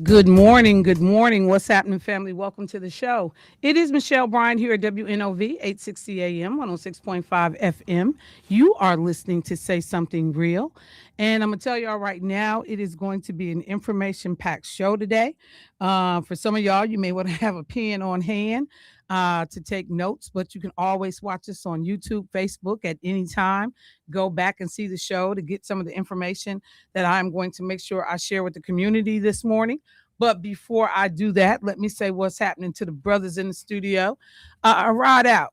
Good morning. Good morning. What's happening, family? Welcome to the show. It is Michelle Bryant here at WNOV 860 AM, 106.5 FM. You are listening to Say Something Real. And I'm going to tell y'all right now, it is going to be an information packed show today. For some of y'all, you may want to have a pen on hand to take notes, but you can always watch us on YouTube, Facebook at any time. Go back and see the show to get some of the information that I'm going to make sure I share with the community this morning. But before I do that, let me say what's happening to the brothers in the studio. Ride out.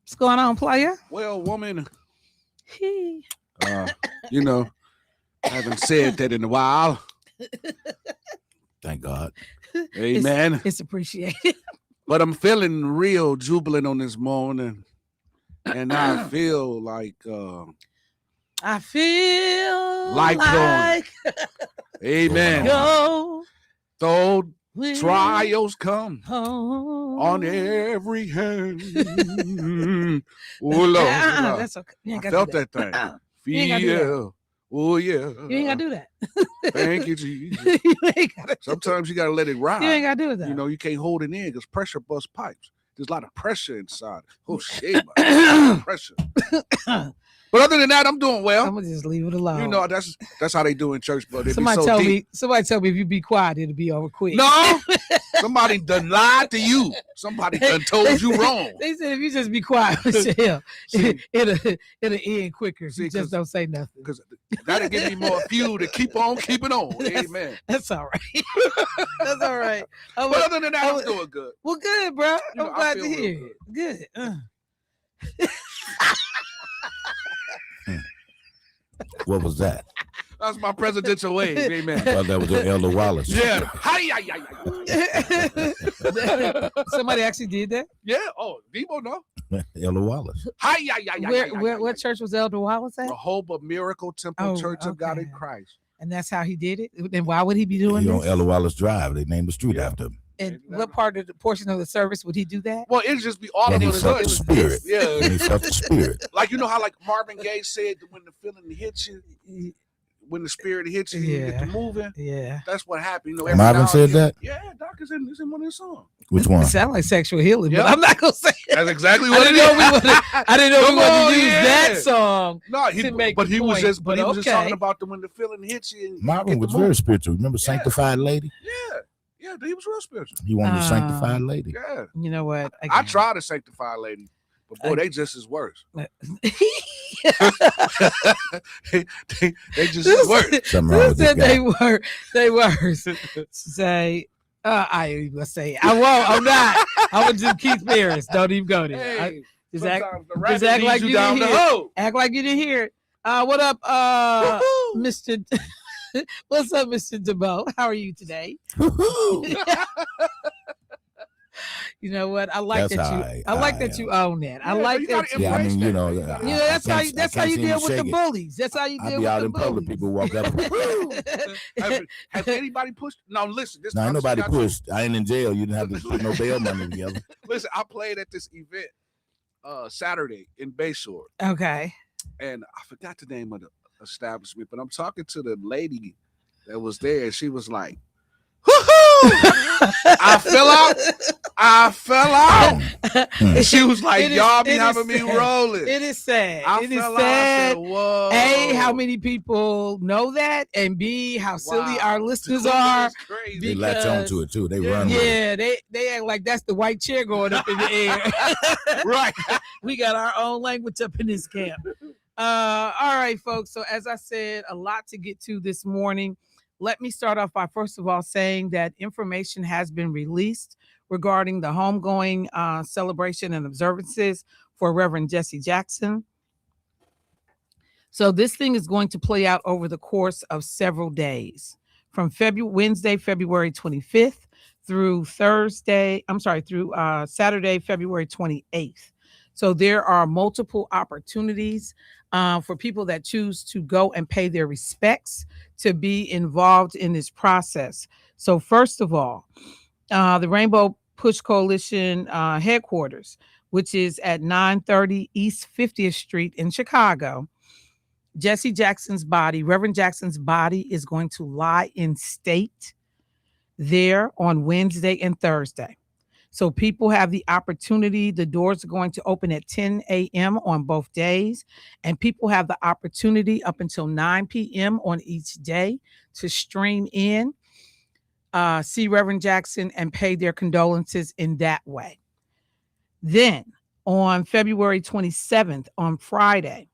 What's going on, player? Well, woman, He. you know, I haven't said that in a while. Thank God. Amen. It's appreciated. But I'm feeling real jubilant on this morning. And I feel like I feel like going. Amen. Go Though with trials come home. on every hand. Oh, Lord. That's okay. I felt that thing. You ain't gotta do that. Feel. Oh, yeah. You ain't gotta do that. Thank you, Jesus. You ain't gotta Sometimes you got to let it ride. You ain't gotta do that. You know, you can't hold it in because pressure busts pipes. There's a lot of pressure inside. Oh, shit. Pressure. But other than that, I'm doing well. I'm gonna just leave it alone. You know, that's how they do in church, but they be somebody so tell deep. me if you be quiet, it'll be over quick. No, somebody done lied to you. Somebody done told you wrong. They said if you just be quiet, Michelle, See, it'll end quicker. See, You just don't say nothing. Because that'll give me more fuel to keep on keeping on. Amen. That's all right. That's all right. But other than that, I'm doing good. Well, good, bro. You know, I'm glad I to feel hear real it. Good. What was that? That's my presidential wave. Amen. I thought that was your Elder Wallace. Yeah. Hi. Somebody actually did that? Yeah. Oh, Debo, no. Elder Wallace. Hi. What church was Elder Wallace at? The Hope of Miracle Temple Oh, Church of God in okay. Christ. And that's how he did it? Then why would he be doing He this? on Elder Wallace Drive. They named the street after him. And what part of the portion of the service would he do that? Well, it'd just be all When of he the felt the sudden. spirit. Yeah. When he felt the spirit. Like, you know how like Marvin Gaye said when the feeling hits you, when the spirit hits you, you get to moving. Yeah. That's what happened. You know, every Marvin now and said then- that? Yeah, Doc is in one of his songs. Which one? It sounds like sexual healing, Yeah. but I'm not gonna say it. That's exactly I what it didn't know is. we Come wanted on, to use yeah. that song. No, to make but the he was point, just but just okay. talking about when the feeling hits you. And you Marvin get was to very move. spiritual. Remember Sanctified Lady? Yeah, he was real spiritual. He wanted a Sanctified Lady. Yeah, You know what? I tried a sanctified lady, but boy, they just as worse. they just as worse. Something wrong Who with this said guy. they were? Say, I ain't even gonna say it. I won't. I'm not. I'm gonna do Keith Ferris. Don't even go there. Hey, Just act, sometimes the rabbit just act leads like you you down didn't the hear hole. act like you didn't hear it. What up, Woo-hoo. Mr. What's up, Mr. DeBoe? How are you today? You know what? I like That's that you. how I like that you own that. I Yeah, like you that. gotta Yeah, I mean, you know. Yeah, that's how you. That's how you deal with the bullies. That's how you I deal be with out the in public. bullies. People walk up. Has anybody pushed? No, listen. This Now, ain't I'm nobody got you. pushed. I ain't in jail. You didn't have to put no bail money together. Listen, I played at this event Saturday in Bayshore, Okay. and I forgot the name of the establishment, but I'm talking to the lady that was there, and she was like, "Woo-hoo! I fell out." And she was like, It is- "Y'all be it is having me sad. rolling." It is sad. I It is fell out. I sad. said, "Whoa." A, how many people know that, and B, how silly Wow. our listeners That are. is crazy. They latch on to it too. They run with it. Yeah, they act like that's the white chair going up in the air. Right. We got our own language up in this camp. All right, folks. So as I said, a lot to get to this morning. Let me start off by first of all saying that information has been released regarding the homegoing celebration and observances for Reverend Jesse Jackson. So this thing is going to play out over the course of several days, from Wednesday, February 25th through Saturday, February 28th. So there are multiple opportunities for people that choose to go and pay their respects to be involved in this process. So first of all, the Rainbow Push Coalition headquarters, which is at 930 East 50th Street in Chicago, Jesse Jackson's body, Reverend Jackson's body, is going to lie in state there on Wednesday and Thursday. So people have the opportunity. The doors are going to open at 10 a.m. on both days, and people have the opportunity up until 9 p.m. on each day to stream in, see Reverend Jackson, and pay their condolences in that way. Then on February 27th, on Friday,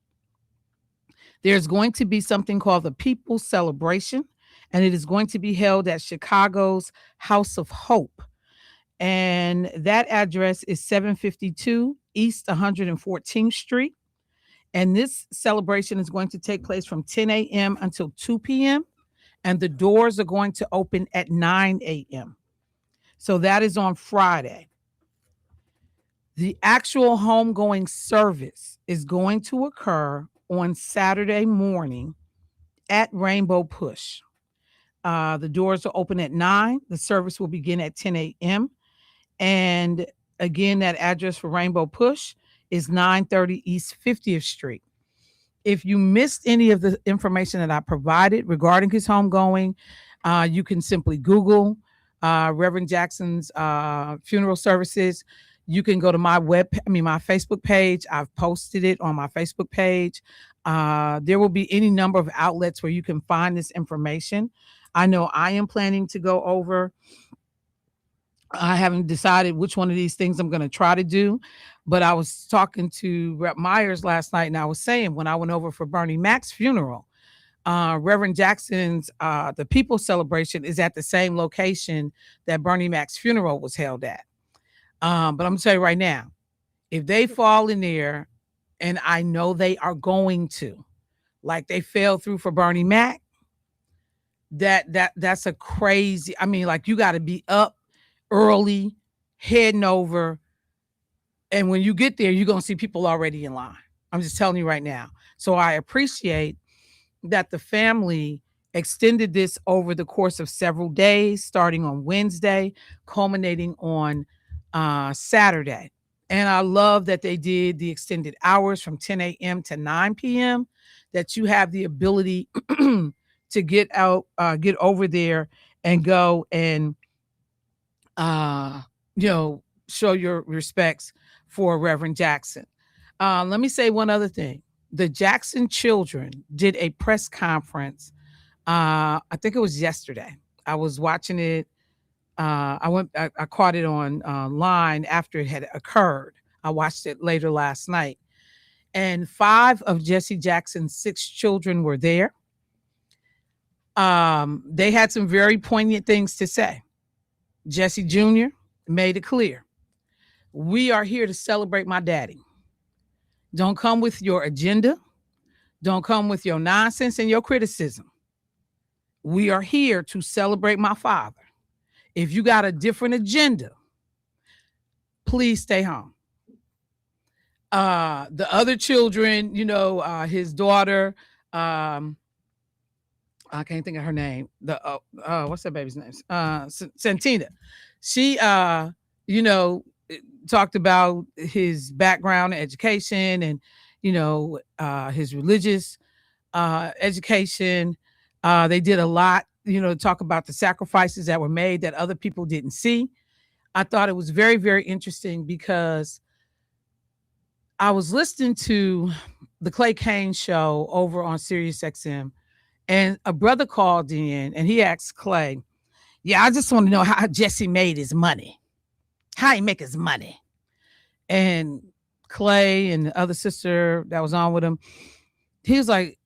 there's going to be something called the People's Celebration, and it is going to be held at Chicago's House of Hope. And that address is 752 East 114th Street. And this celebration is going to take place from 10 a.m. until 2 p.m. And the doors are going to open at 9 a.m. So that is on Friday. The actual homegoing service is going to occur on Saturday morning at Rainbow Push. The doors are open at 9. The service will begin at 10 a.m. And again, that address for Rainbow Push is 930 East 50th Street. If you missed any of the information that I provided regarding his homegoing, you can simply Google Reverend Jackson's funeral services. You can go to my Facebook page. I've posted it on my Facebook page. There will be any number of outlets where you can find this information. I know I am planning to go over. I haven't decided which one of these things I'm going to try to do, but I was talking to Rep Myers last night, and I was saying when I went over for Bernie Mac's funeral, Reverend Jackson's the People's Celebration is at the same location that Bernie Mac's funeral was held at. But I'm going to tell you right now, if they fall in there, and I know they are going to, like they fell through for Bernie Mac, that's a crazy, like you got to be up early, heading over. And when you get there, you're going to see people already in line. I'm just telling you right now. So I appreciate that the family extended this over the course of several days, starting on Wednesday, culminating on Saturday. And I love that they did the extended hours from 10 a.m. to 9 p.m., that you have the ability to get over there and go and show your respects for Reverend Jackson. Let me say one other thing. The Jackson children did a press conference. I think it was yesterday. I was watching it. I caught it online after it had occurred. I watched it later last night. And 5 of Jesse Jackson's 6 children were there. They had some very poignant things to say. Jesse Jr. made it clear. We are here to celebrate my daddy. Don't come with your agenda. Don't come with your nonsense and your criticism. We are here to celebrate my father. If you got a different agenda, please stay home. The other children, his daughter, I can't think of her name. What's that baby's name? Santina. She, talked about his background and education and, his religious education. They did a lot, to talk about the sacrifices that were made that other people didn't see. I thought it was very, very interesting because I was listening to the Clay Kane show over on Sirius XM, and a brother called in and he asked Clay, I just want to know how Jesse made his money. How he make his money. And Clay and the other sister that was on with him, he was like,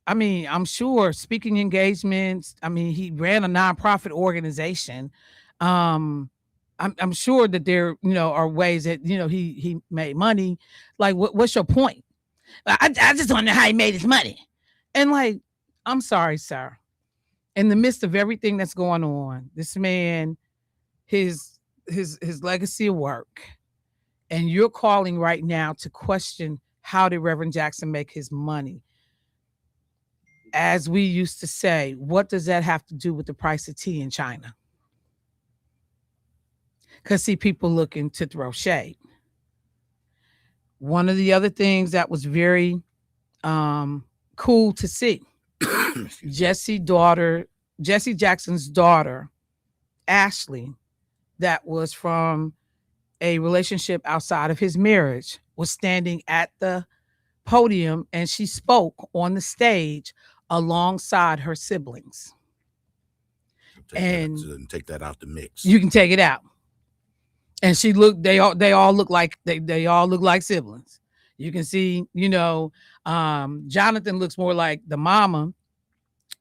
I'm sure speaking engagements. He ran a nonprofit organization. I'm sure that there, are ways that, he made money. Like, what's your point? I just want to know how he made his money. And like, I'm sorry, sir. In the midst of everything that's going on, this man, his legacy of work, and you're calling right now to question how did Reverend Jackson make his money? As we used to say, what does that have to do with the price of tea in China? Because see, people looking to throw shade. One of the other things that was very cool to see, Jesse Jackson's daughter Ashley, that was from a relationship outside of his marriage, was standing at the podium, and she spoke on the stage alongside her siblings. Take that out the mix. You can take it out. And she looked, they all look like they all look like siblings. You can see, Jonathan looks more like the mama,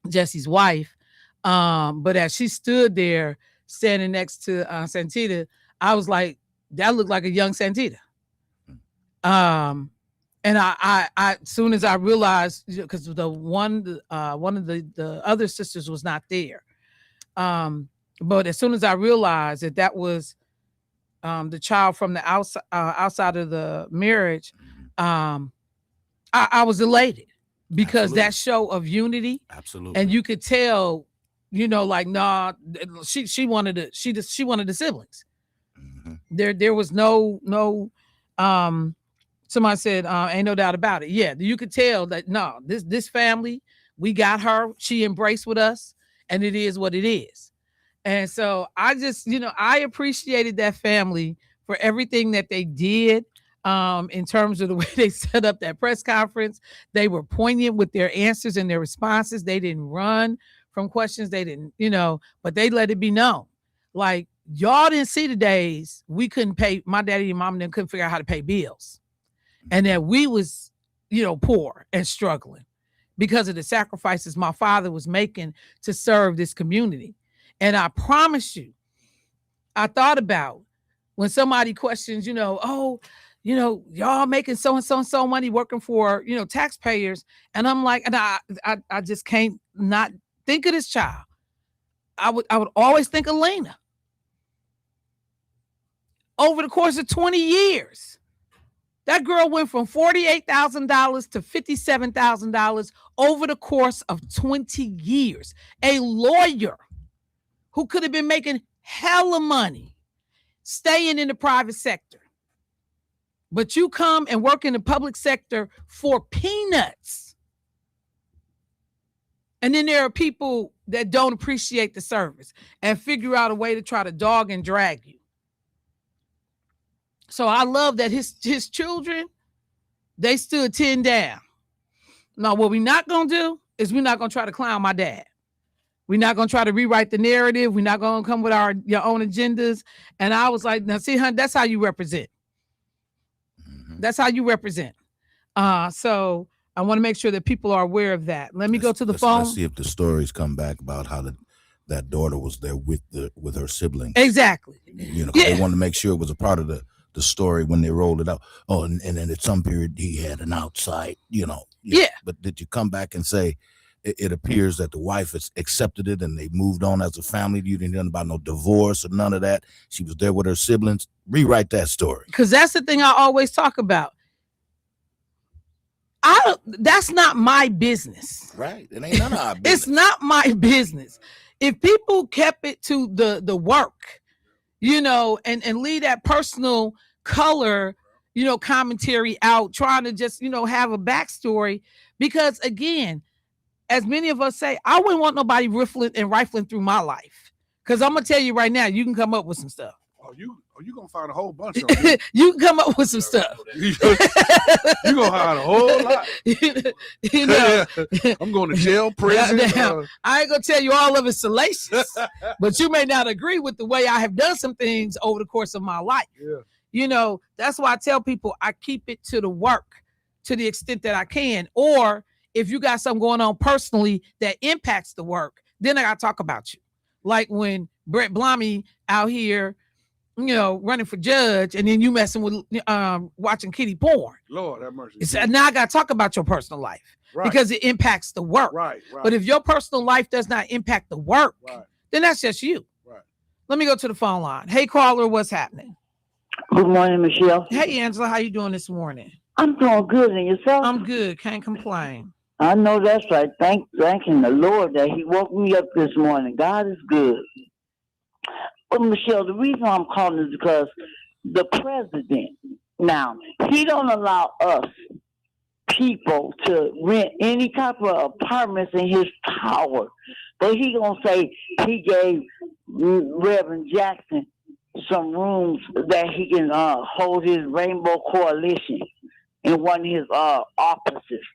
Jesse's wife. But as she stood there standing next to Santita, I was like, that looked like a young Santita. And I as soon as I realized, because the one of the other sisters was not there. But as soon as I realized that was the child from the outside of the marriage, I was elated, because that show of unity. Absolutely. And you could tell, like, nah, she wanted the siblings. Mm-hmm. There was no somebody said, ain't no doubt about it. Yeah, you could tell that, no, this family, we got her, she embraced with us, and it is what it is. And so I just, I appreciated that family for everything that they did, in terms of the way they set up that press conference. They were poignant with their answers and their responses. They didn't run from questions. They didn't, but they let it be known. Like, y'all didn't see the days we couldn't pay, my daddy and mom and them couldn't figure out how to pay bills. And that we was, poor and struggling because of the sacrifices my father was making to serve this community. And I promise you, I thought about when somebody questions, y'all making so and so money working for, taxpayers. And I'm like, and I just can't not think of this child. I would always think of Lena. Over the course of 20 years, that girl went from $48,000 to $57,000 over the course of 20 years. A lawyer who could have been making hella money staying in the private sector. But you come and work in the public sector for peanuts. And then there are people that don't appreciate the service and figure out a way to try to dog and drag you. So I love that his children, they stood 10 down. Now, what we're not going to do is we're not going to try to clown my dad. We're not going to try to rewrite the narrative. We're not going to come with your own agendas. And I was like, now see, hon, that's how you represent. That's how you represent. So I want to make sure that people are aware of that. Let me go to the phone. Let's see if the stories come back about how that daughter was there with her siblings. Exactly. They wanted to make sure it was a part of the story when they rolled it out. Oh, and then at some period he had an outside, Yeah. But did you come back and say it appears that the wife has accepted it and they moved on as a family? You didn't hear about no divorce or none of that. She was there with her siblings. Rewrite that story. Because that's the thing I always talk about. That's not my business. Right. It ain't none of our business. It's not my business. If people kept it to the work, and leave that personal color, commentary out, trying to just, have a backstory. Because again, as many of us say, I wouldn't want nobody rifling through my life. Because I'm going to tell you right now, you can come up with some stuff. Oh, you going to find a whole bunch of them. You can come up with some stuff. You're going to find a whole lot. I'm going to jail, prison. I ain't going to tell you all of it salacious, but you may not agree with the way I have done some things over the course of my life. Yeah. That's why I tell people I keep it to the work to the extent that I can. Or if you got something going on personally that impacts the work, then I got to talk about you. Like when Brett Blommy out here, running for judge, and then you messing with watching kiddie porn. Lord have mercy. Now I got to talk about your personal life, right, because it impacts the work. Right. But if your personal life does not impact the work, right, then that's just you. Right. Let me go to the phone line. Hey, caller, what's happening? Good morning, Michelle. Hey, Angela, how you doing this morning? I'm doing good, and yourself? I'm good. Can't complain. I know that's right. Thanking the Lord that He woke me up this morning. God is good. But Michelle, the reason I'm calling is because the president, now, he don't allow us people to rent any type of apartments in his tower. But he gonna say he gave Reverend Jackson some rooms that he can hold his Rainbow Coalition in one of his offices,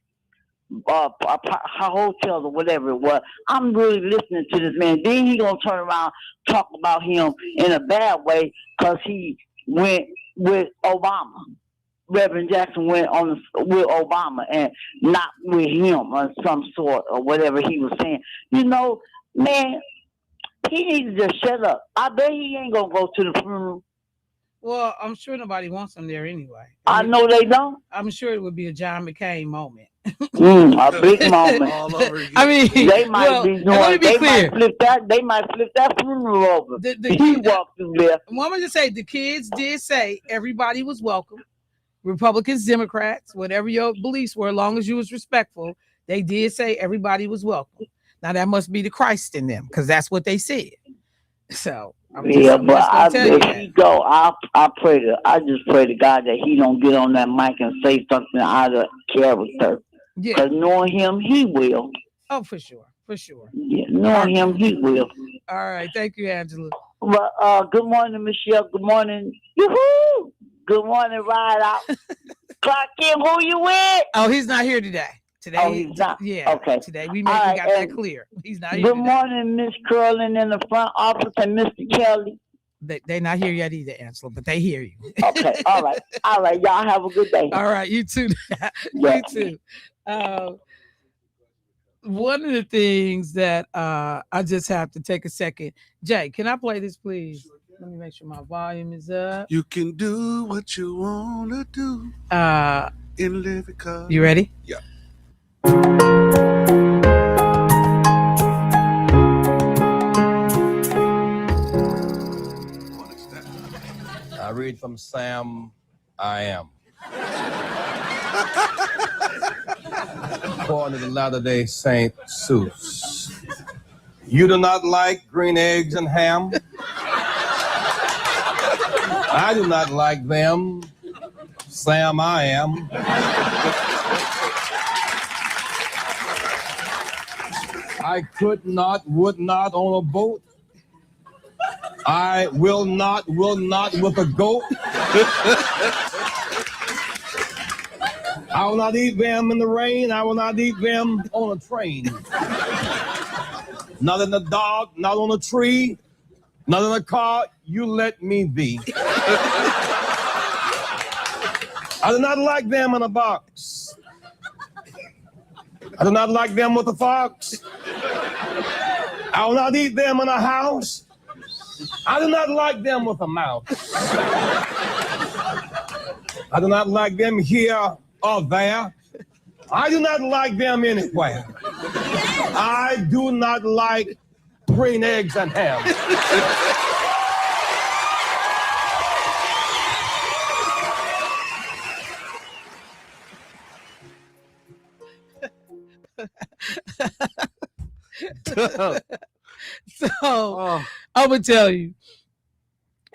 hotels or whatever it was. I'm really listening to this man. Then he gonna turn around talk about him in a bad way because he went with Obama. Reverend Jackson went on with Obama and not with him or some sort or whatever he was saying. You know, man, he needs to just shut up. I bet he ain't gonna go to the funeral. Well, I'm sure nobody wants him there anyway. I know they don't. I'm sure it would be a John McCain moment. A big moment. All over again. I mean, They might be doing. let me be They clear. might flip that funeral over. The He walked through there. Well, I'm gonna just say the kids did say everybody was welcome. Republicans, Democrats, whatever your beliefs were, as long as you was respectful, they did say everybody was welcome. Now that must be the Christ in them, because that's what they said. So I'm just gonna tell you if that. he go, I just pray to God that he don't get on that mic and say something out of character. Yeah. Because knowing him, he will. Oh, for sure. For sure. Yeah, knowing him, he will. All right. Thank you, Angela. Well, good morning, Michelle. Good morning. Yoo-hoo! Good morning, Ride Out. Clock in, who you with? Oh, he's not here today. Today, Oh, he's not? Yeah. Okay. Today we All right, got that clear. He's not here Good today. morning, Miss Curlin in the front office and Mr. Kelly. They're not here yet either, Angela, but they hear you. Okay. All right. All right. Y'all have a good day. All right. You too. Yeah. You too. One of the things that I just have to take a second. Jay, can I play this, please? Let me make sure my volume is up. You can do what you wanna do in living color. You ready? Yeah. What is that? I read from Sam I Am. According to the Latter-day Saint Seuss. You do not like green eggs and ham? I do not like them. Sam I Am. I could not, would not on a boat. I will not with a goat. I will not eat them in the rain. I will not eat them on a train. Not in the dark, not on a tree, not in a car. You let me be. I do not like them in a box. I do not like them with a fox. I will not eat them in a house. I do not like them with a mouse. I do not like them here or there. I do not like them anywhere. I do not like green eggs and ham. So I'm gonna tell you,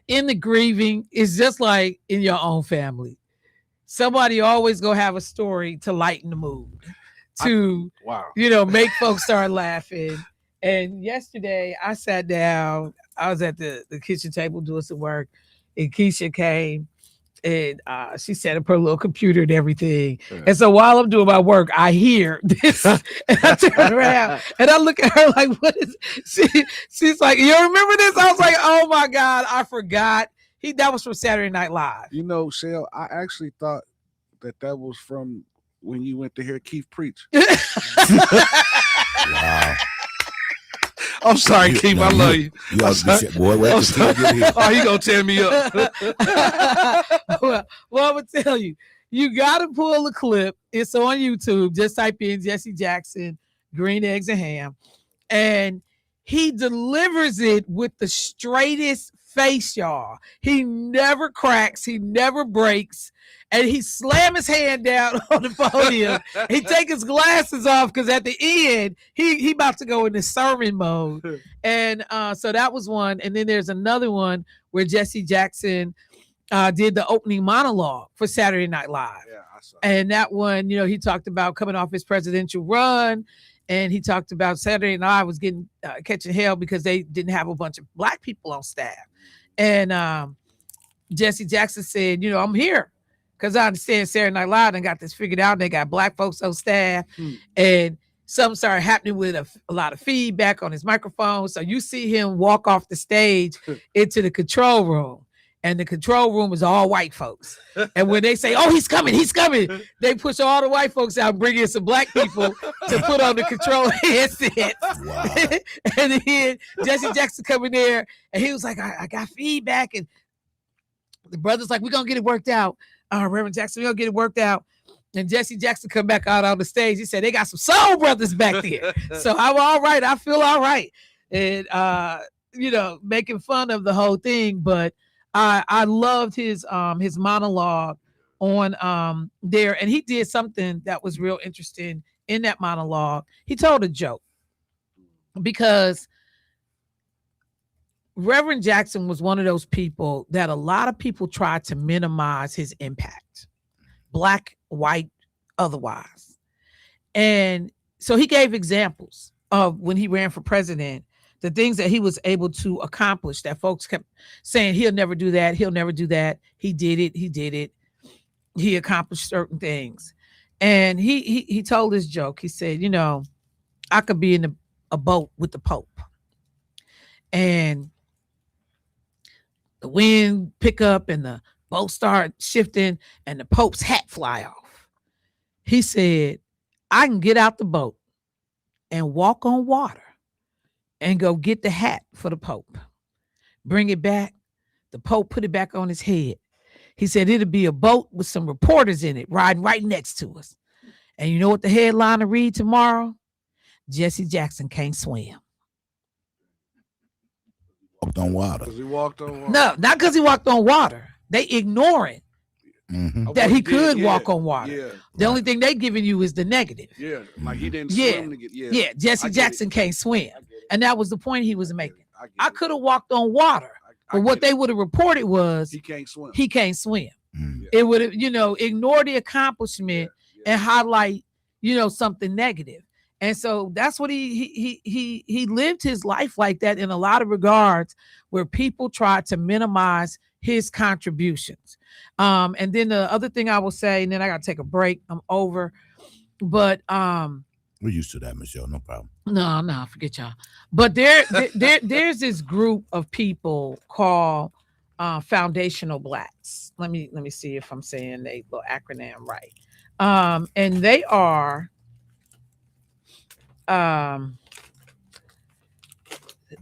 in the grieving, it's just like in your own family. Somebody always gonna have a story to lighten the mood, to make folks start laughing. And yesterday I sat down, I was at the kitchen table doing some work, and Keisha came and she set up her little computer and everything. Yeah. And so while I'm doing my work, I hear this and I turn around and I look at her like, what is she's like, you remember this? I was like, oh my God, I forgot. That was from Saturday Night Live. You know, Shell, I actually thought that was from when you went to hear Keith preach. Wow. I'm sorry, Keith. I love you. Boy, wait oh, he gonna tear me up. well, I'm gonna tell you, you gotta pull the clip. It's on YouTube. Just type in Jesse Jackson, green eggs and ham, and he delivers it with the straightest face, y'all. He never cracks. He never breaks. And he slam his hand down on the podium. He take his glasses off because at the end, he about to go into sermon mode. And so that was one. And then there's another one where Jesse Jackson did the opening monologue for Saturday Night Live. Yeah, I saw. And that one, he talked about coming off his presidential run and he talked about Saturday Night was getting catching hell because they didn't have a bunch of black people on staff. And Jesse Jackson said, I'm here because I understand Saturday Night Live and got this figured out. They got black folks on staff, and something started happening with a lot of feedback on his microphone. So you see him walk off the stage into the control room, and the control room is all white folks. And when they say, "Oh, he's coming," they push all the white folks out and bring in some black people to put on the control headset. Wow. And then Jesse Jackson coming there, and he was like, I got feedback, and the brother's like, we're gonna get it worked out. Reverend Jackson, we're gonna get it worked out. And Jesse Jackson come back out on the stage. He said, they got some soul brothers back there. So I'm all right. I feel all right. And making fun of the whole thing. But I loved his monologue on there. And he did something that was real interesting in that monologue. He told a joke because Reverend Jackson was one of those people that a lot of people tried to minimize his impact, black, white, otherwise. And so he gave examples of when he ran for president, the things that he was able to accomplish that folks kept saying, he'll never do that. He'll never do that. He did it. He did it. He accomplished certain things. And he told this joke. He said, I could be in a boat with the Pope, and the wind pick up and the boat start shifting and the Pope's hat fly off. He said, I can get out the boat and walk on water and go get the hat for the Pope. Bring it back. The Pope put it back on his head. He said, it'll be a boat with some reporters in it riding right next to us. And you know what the headline will read tomorrow? Jesse Jackson can't swim. Walked on water. Because he walked on water. No, not because he walked on water. They ignoring that he could walk on water. Yeah. The only thing they giving you is the negative. Yeah. Like he didn't swim to get. Yeah. Jesse Jackson can't swim. And that was the point he was making. I could have walked on water. But what they would have reported was he can't swim. He can't swim. Mm. It would have, ignore the accomplishment and highlight, something negative. And so that's what he lived his life like that in a lot of regards, where people tried to minimize his contributions. And then the other thing I will say, and then I got to take a break. I'm over. But we're used to that, Michelle. No problem. No, forget y'all. But there's this group of people called Foundational Blacks. Let me see if I'm saying the little acronym right. And they are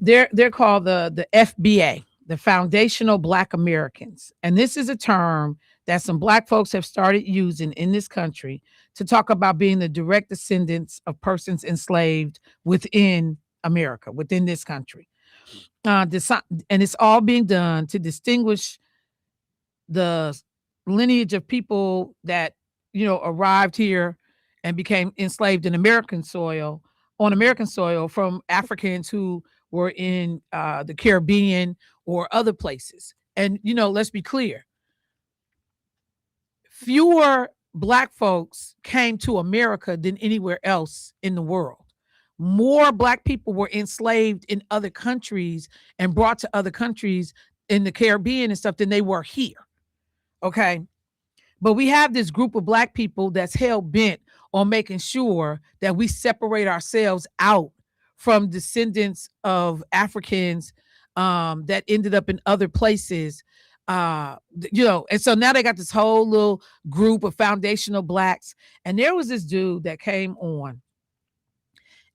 they're called the FBA, the Foundational Black Americans. And this is a term that some black folks have started using in this country to talk about being the direct descendants of persons enslaved within America, within this country. And it's all being done to distinguish the lineage of people that, arrived here and became enslaved in American soil, from Africans who were in the Caribbean or other places. And, let's be clear. Fewer black folks came to America than anywhere else in the world. More black people were enslaved in other countries and brought to other countries in the Caribbean and stuff than they were here. Okay. But we have this group of black people that's hell bent on making sure that we separate ourselves out from descendants of Africans that ended up in other places. And so now they got this whole little group of foundational blacks. And there was this dude that came on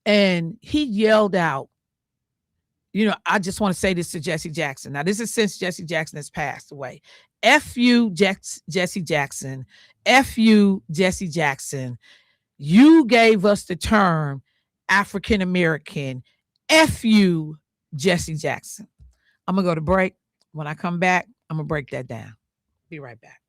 and he yelled out, I just want to say this to Jesse Jackson. Now, this is since Jesse Jackson has passed away. F you, Jesse Jackson. F you, Jesse Jackson. You gave us the term African American. F you, Jesse Jackson. I'm going to go to break. When I come back, I'm going to break that down. Be right back.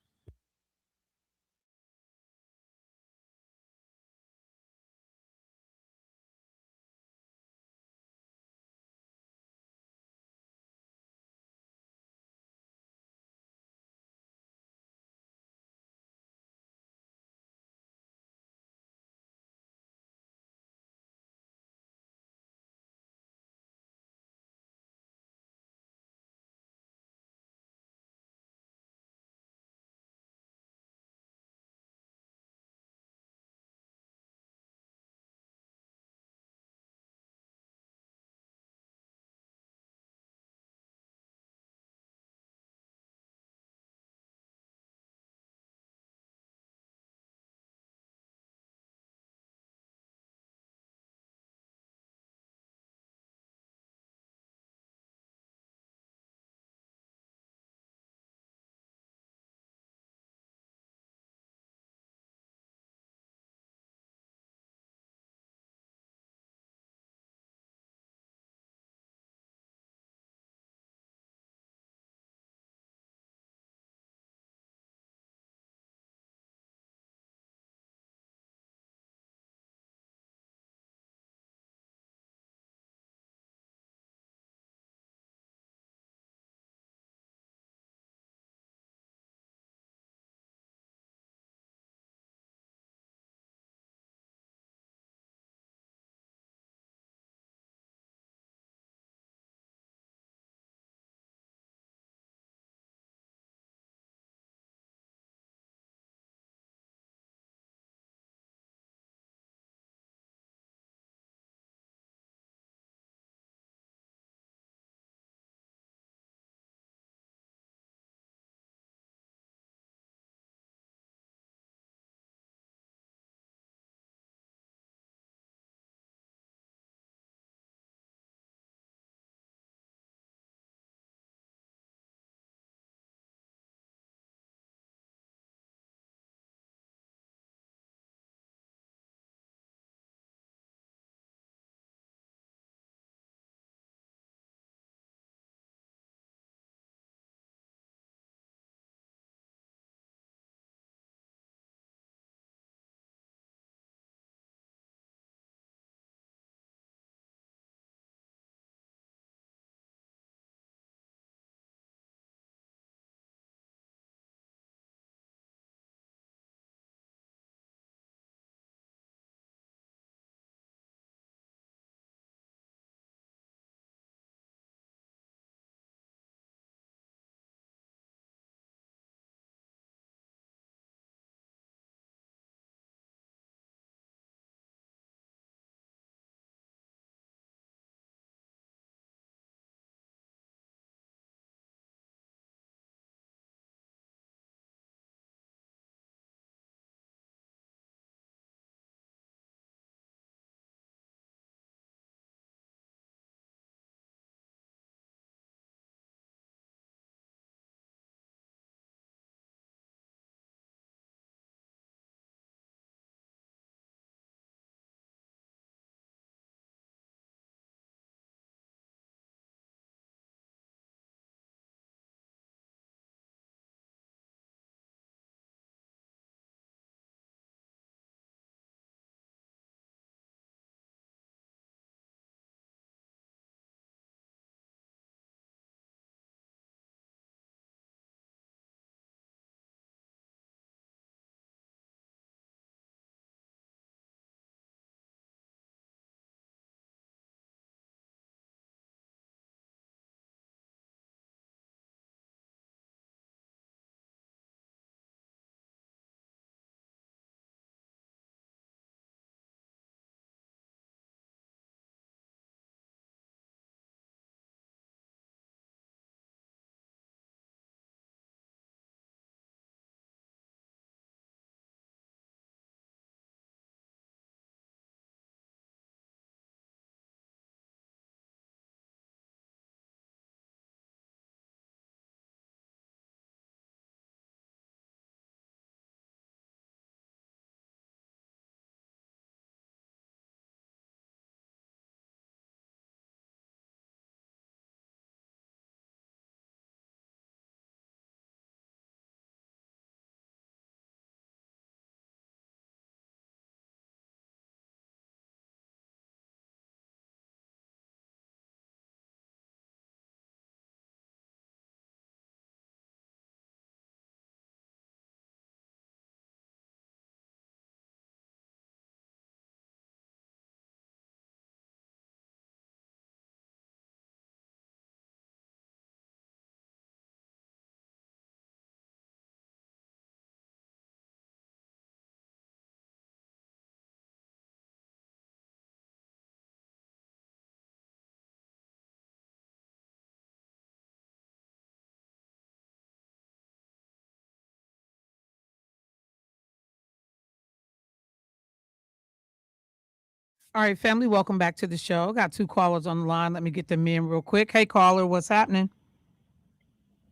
All right, family, welcome back to the show. Got two callers on the line. Let me get them in real quick. Hey, caller, what's happening?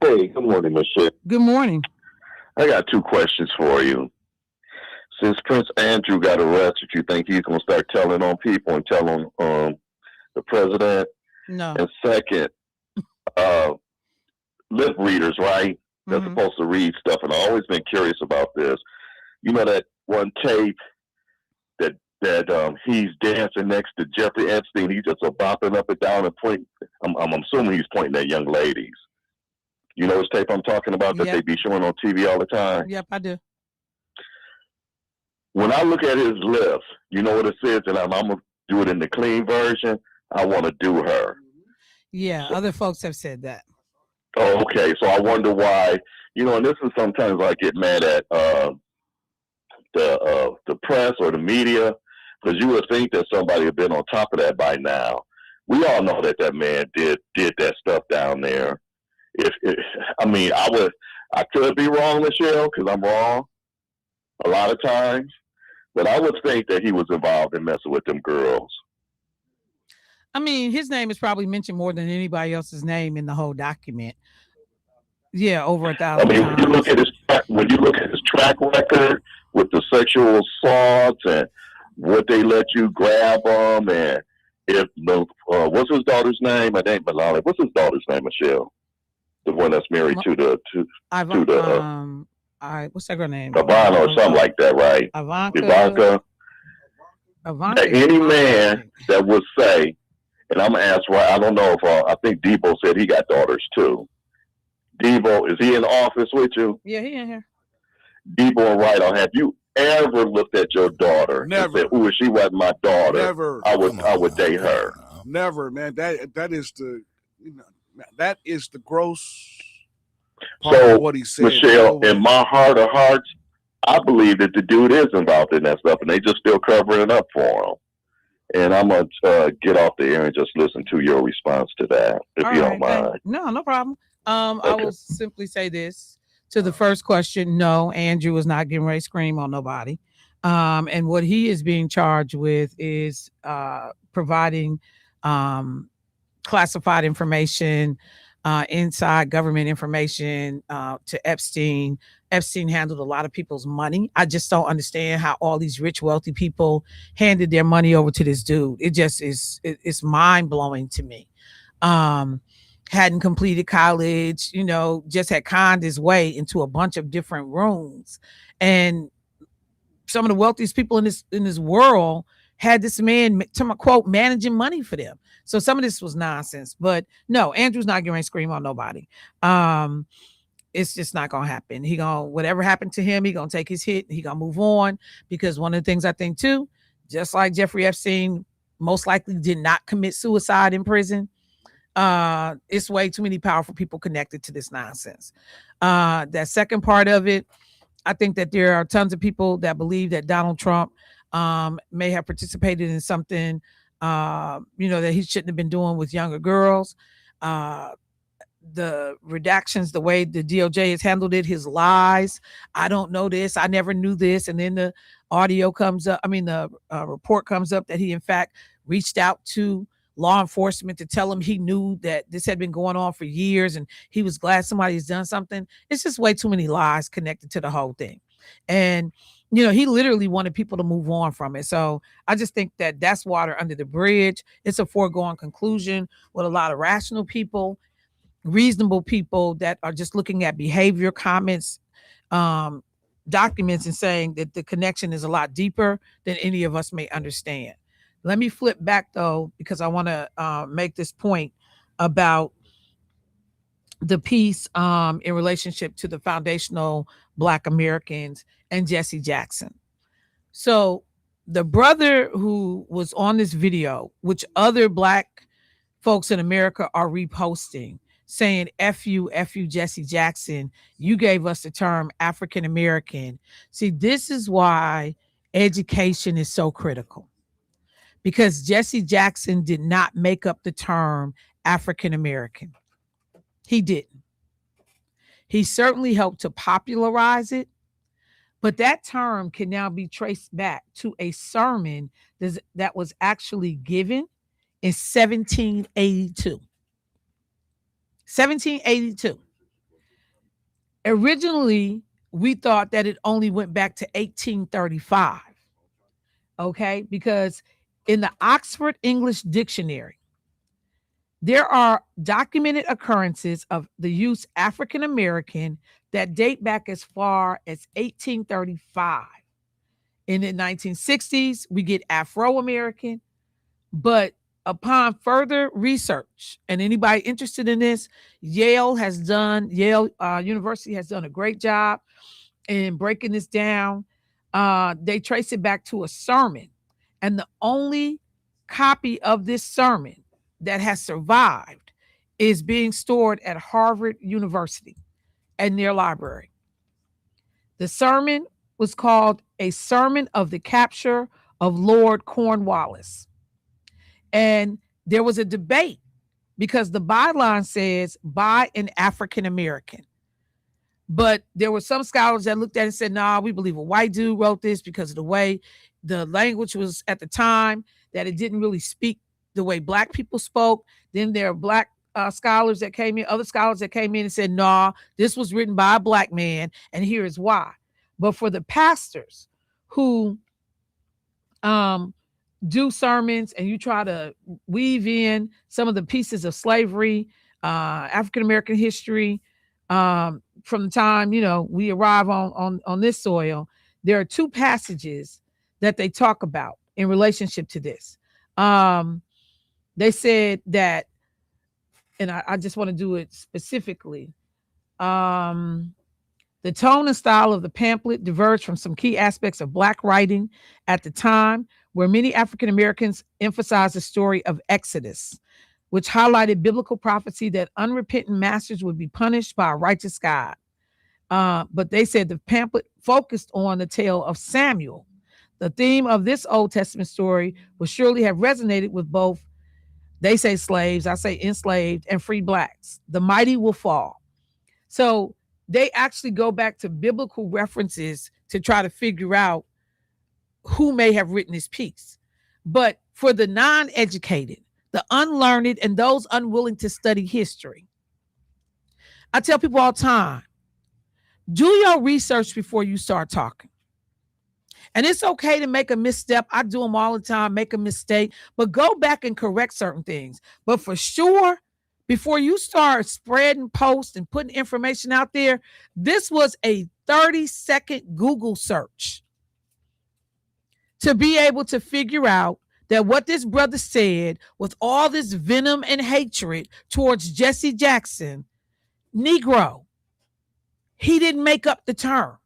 Hey, good morning, Michelle. Good morning. I got two questions for you. Since Prince Andrew got arrested, you think he's going to start telling on people and telling the president? No. And second, uh, lip readers, right? They're Mhm. supposed to read stuff, and I've always been curious about this. You know that one tape that he's dancing next to Jeffrey Epstein. He's just bopping up and down and pointing. I'm assuming he's pointing at young ladies. You know which tape I'm talking about that Yep. they be showing on TV all the time? Yep, I do. When I look at his lips, you know what it says, and I'm going to do it in the clean version. I want to do her. Yeah, other folks have said that. Oh, okay. So I wonder why, and this is sometimes I get mad at the press or the media, because you would think that somebody had been on top of that by now. We all know that man did that stuff down there. I could be wrong, Michelle, because I'm wrong a lot of times, but I would think that he was involved in messing with them girls. I mean, his name is probably mentioned more than anybody else's name in the whole document. Yeah, over 1,000 when times. you look at his track record with the sexual assaults and what they let you grab them, and what's his daughter's name? It ain't Malala. What's his daughter's name, Michelle? The one that's married to the what's that girl name? Ivana or something like that, right? Ivanka. Any man that would say, and I'm gonna ask, right? I don't know if I think Debo said he got daughters too. Debo, is he in the office with you? Yeah, he in here. Debo and Ryder, have you ever looked at your daughter Never. and said, "Ooh, if she wasn't my daughter, Never. I would date her"? Never, man. That is the gross part So, of what he said. Michelle, in my heart of hearts, I believe that the dude is involved in that stuff, and they just still covering it up for him. And I'm gonna get off the air and just listen to your response to that, if you don't mind. No problem. Okay. I will simply say this to the first question. No, Andrew is not getting ready to scream on nobody. And what he is being charged with is providing classified information, inside government information to Epstein. Epstein handled a lot of people's money. I just don't understand how all these rich, wealthy people handed their money over to this dude. It just is, it's mind blowing to me. Hadn't completed college, just had conned his way into a bunch of different rooms. And some of the wealthiest people in this world had this man, to quote, managing money for them. So some of this was nonsense. But no, Andrew's not going to scream on nobody. It's just not going to happen. Whatever happened to him, he going to take his hit. He going to move on, because one of the things I think too, just like Jeffrey Epstein most likely did not commit suicide in prison, it's way too many powerful people connected to this nonsense. That second part of it, I think that there are tons of people that believe that Donald Trump may have participated in something, that he shouldn't have been doing with younger girls. The redactions, the way the DOJ has handled it, his lies. I don't know this. I never knew this. And then the audio comes up. The report comes up that he, in fact, reached out to law enforcement to tell him he knew that this had been going on for years and he was glad somebody's done something. It's just way too many lies connected to the whole thing. And, he literally wanted people to move on from it. So I just think that that's water under the bridge. It's a foregone conclusion with a lot of rational people, reasonable people that are just looking at behavior, comments, documents, and saying that the connection is a lot deeper than any of us may understand. Let me flip back though, because I want to make this point about the piece in relationship to the foundational Black Americans and Jesse Jackson. So the brother who was on this video, which other Black folks in America are reposting, saying, F you, Jesse Jackson, you gave us the term African American. See, this is why education is so critical. Because Jesse Jackson did not make up the term African American. He didn't. He certainly helped to popularize it, But that term can now be traced back to a sermon that was actually given in 1782. 1782. Originally, we thought that it only went back to 1835. Okay, because in the Oxford English Dictionary, there are documented occurrences of the use African American that date back as far as 1835. In the 1960s, we get Afro American, but upon further research, and anybody interested in this, Yale University has done a great job in breaking this down. They trace it back to a sermon, and the only copy of this sermon that has survived is being stored at Harvard University in their library. The sermon was called A Sermon of the Capture of Lord Cornwallis. And there was a debate because the byline says by an African American. But there were some scholars that looked at it and said, nah, we believe a white dude wrote this because of the way the language was at the time, that it didn't really speak the way Black people spoke. Then there are Black scholars that came in, other scholars that came in and said, nah, this was written by a Black man, and here is why. But for the pastors who do sermons and you try to weave in some of the pieces of slavery, African-American history, from the time, we arrive on this soil, there are two passages that they talk about in relationship to this. They said that, and I just want to do it specifically. The tone and style of the pamphlet diverged from some key aspects of Black writing at the time, where many African Americans emphasized the story of Exodus, which highlighted biblical prophecy that unrepentant masters would be punished by a righteous God. But they said the pamphlet focused on the tale of Samuel. The theme of this Old Testament story would surely have resonated with both, they say slaves, I say enslaved, and free Blacks. The mighty will fall. So they actually go back to biblical references to try to figure out who may have written this piece. But for the non-educated, the unlearned, and those unwilling to study history, I tell people all the time, do your research before you start talking. And it's okay to make a misstep. I do them all the time, make a mistake, but go back and correct certain things. But for sure, before you start spreading posts and putting information out there, this was a 30-second Google search to be able to figure out that what this brother said with all this venom and hatred towards Jesse Jackson, Negro, he didn't make up the term.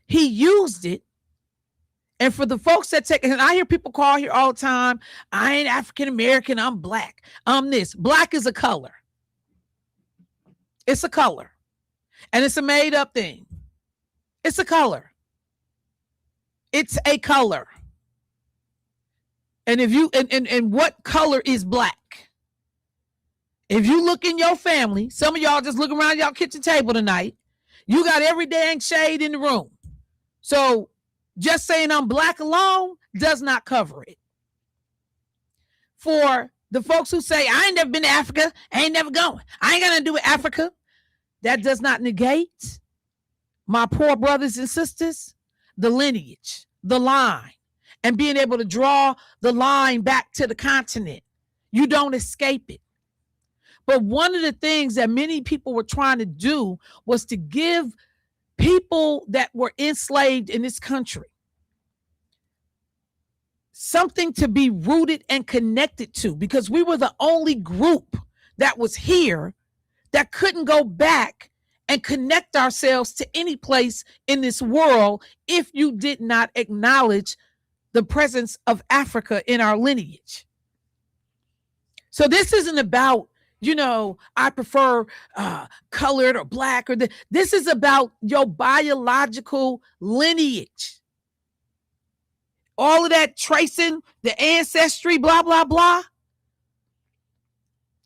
He used it. And for the folks that take, and I hear people call here all the time, I ain't African American, I'm Black. I'm this. Black is a color. It's a color. And it's a made up thing. It's a color. It's a color. And if you, and what color is Black? If you look in your family, some of y'all just look around y'all kitchen table tonight, you got every dang shade in the room. So just saying I'm Black alone does not cover it. For the folks who say, I ain't never been to Africa, I ain't never going, I ain't got nothing to do with Africa, that does not negate, my poor brothers and sisters, the lineage, the line, and being able to draw the line back to the continent. You don't escape it. But one of the things that many people were trying to do was to give people that were enslaved in this country something to be rooted and connected to, because we were the only group that was here that couldn't go back and connect ourselves to any place in this world if you did not acknowledge the presence of Africa in our lineage. So this isn't about, I prefer colored or Black, or this is about your biological lineage. All of that tracing the ancestry, blah, blah, blah.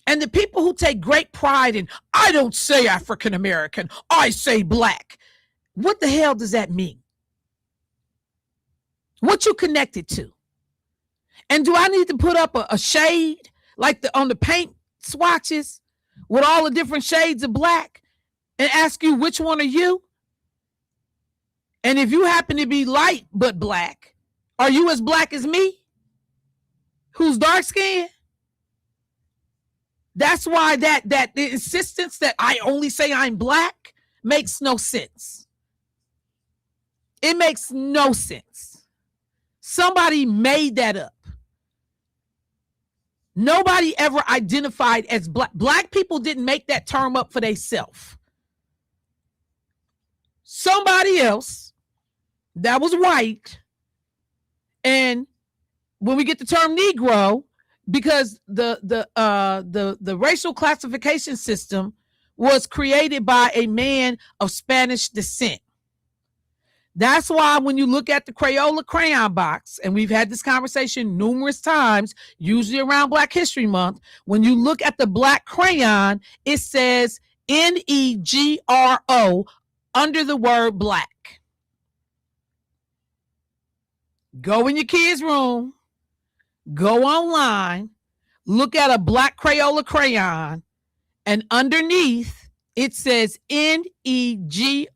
And the people who take great pride in, I don't say African American, I say Black. What the hell does that mean? What you connected to? And do I need to put up a shade like on the paint swatches with all the different shades of black and ask you which one are you? And if you happen to be light but black, are you as black as me, who's dark skinned? That's why that the insistence that I only say I'm black makes no sense. It makes no sense. Somebody made that up. Nobody ever identified as black. Black people didn't make that term up for themselves. Somebody else that was white. And when we get the term Negro, because the racial classification system was created by a man of Spanish descent. That's why when you look at the Crayola crayon box, and we've had this conversation numerous times, usually around Black History Month, when you look at the black crayon, it says Negro under the word black. Go in your kid's room, go online, look at a black Crayola crayon, and underneath it says Negro.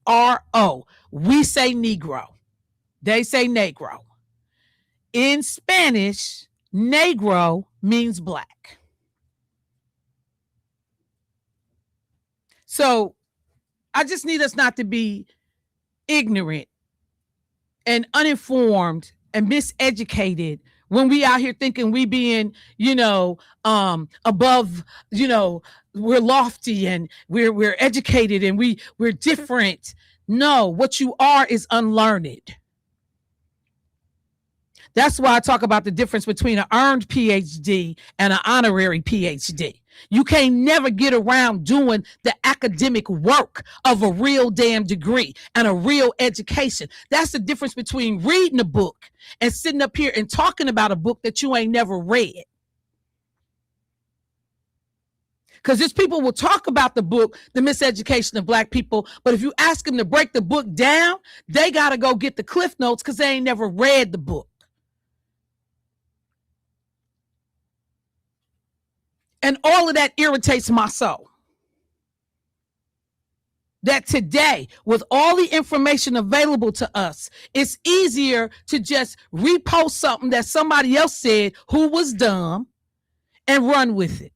We say Negro. They say Negro. In Spanish, Negro means black. So I just need us not to be ignorant and uninformed and miseducated when we out here thinking we being, above, we're lofty and we're educated and we're different. No, what you are is unlearned. That's why I talk about the difference between an earned PhD and an honorary PhD. You can't never get around doing the academic work of a real damn degree and a real education. That's the difference between reading a book and sitting up here and talking about a book that you ain't never read. Because these people will talk about the book, The Miseducation of Black People, but if you ask them to break the book down, they got to go get the Cliff Notes because they ain't never read the book. And all of that irritates my soul. That today, with all the information available to us, it's easier to just repost something that somebody else said who was dumb and run with it.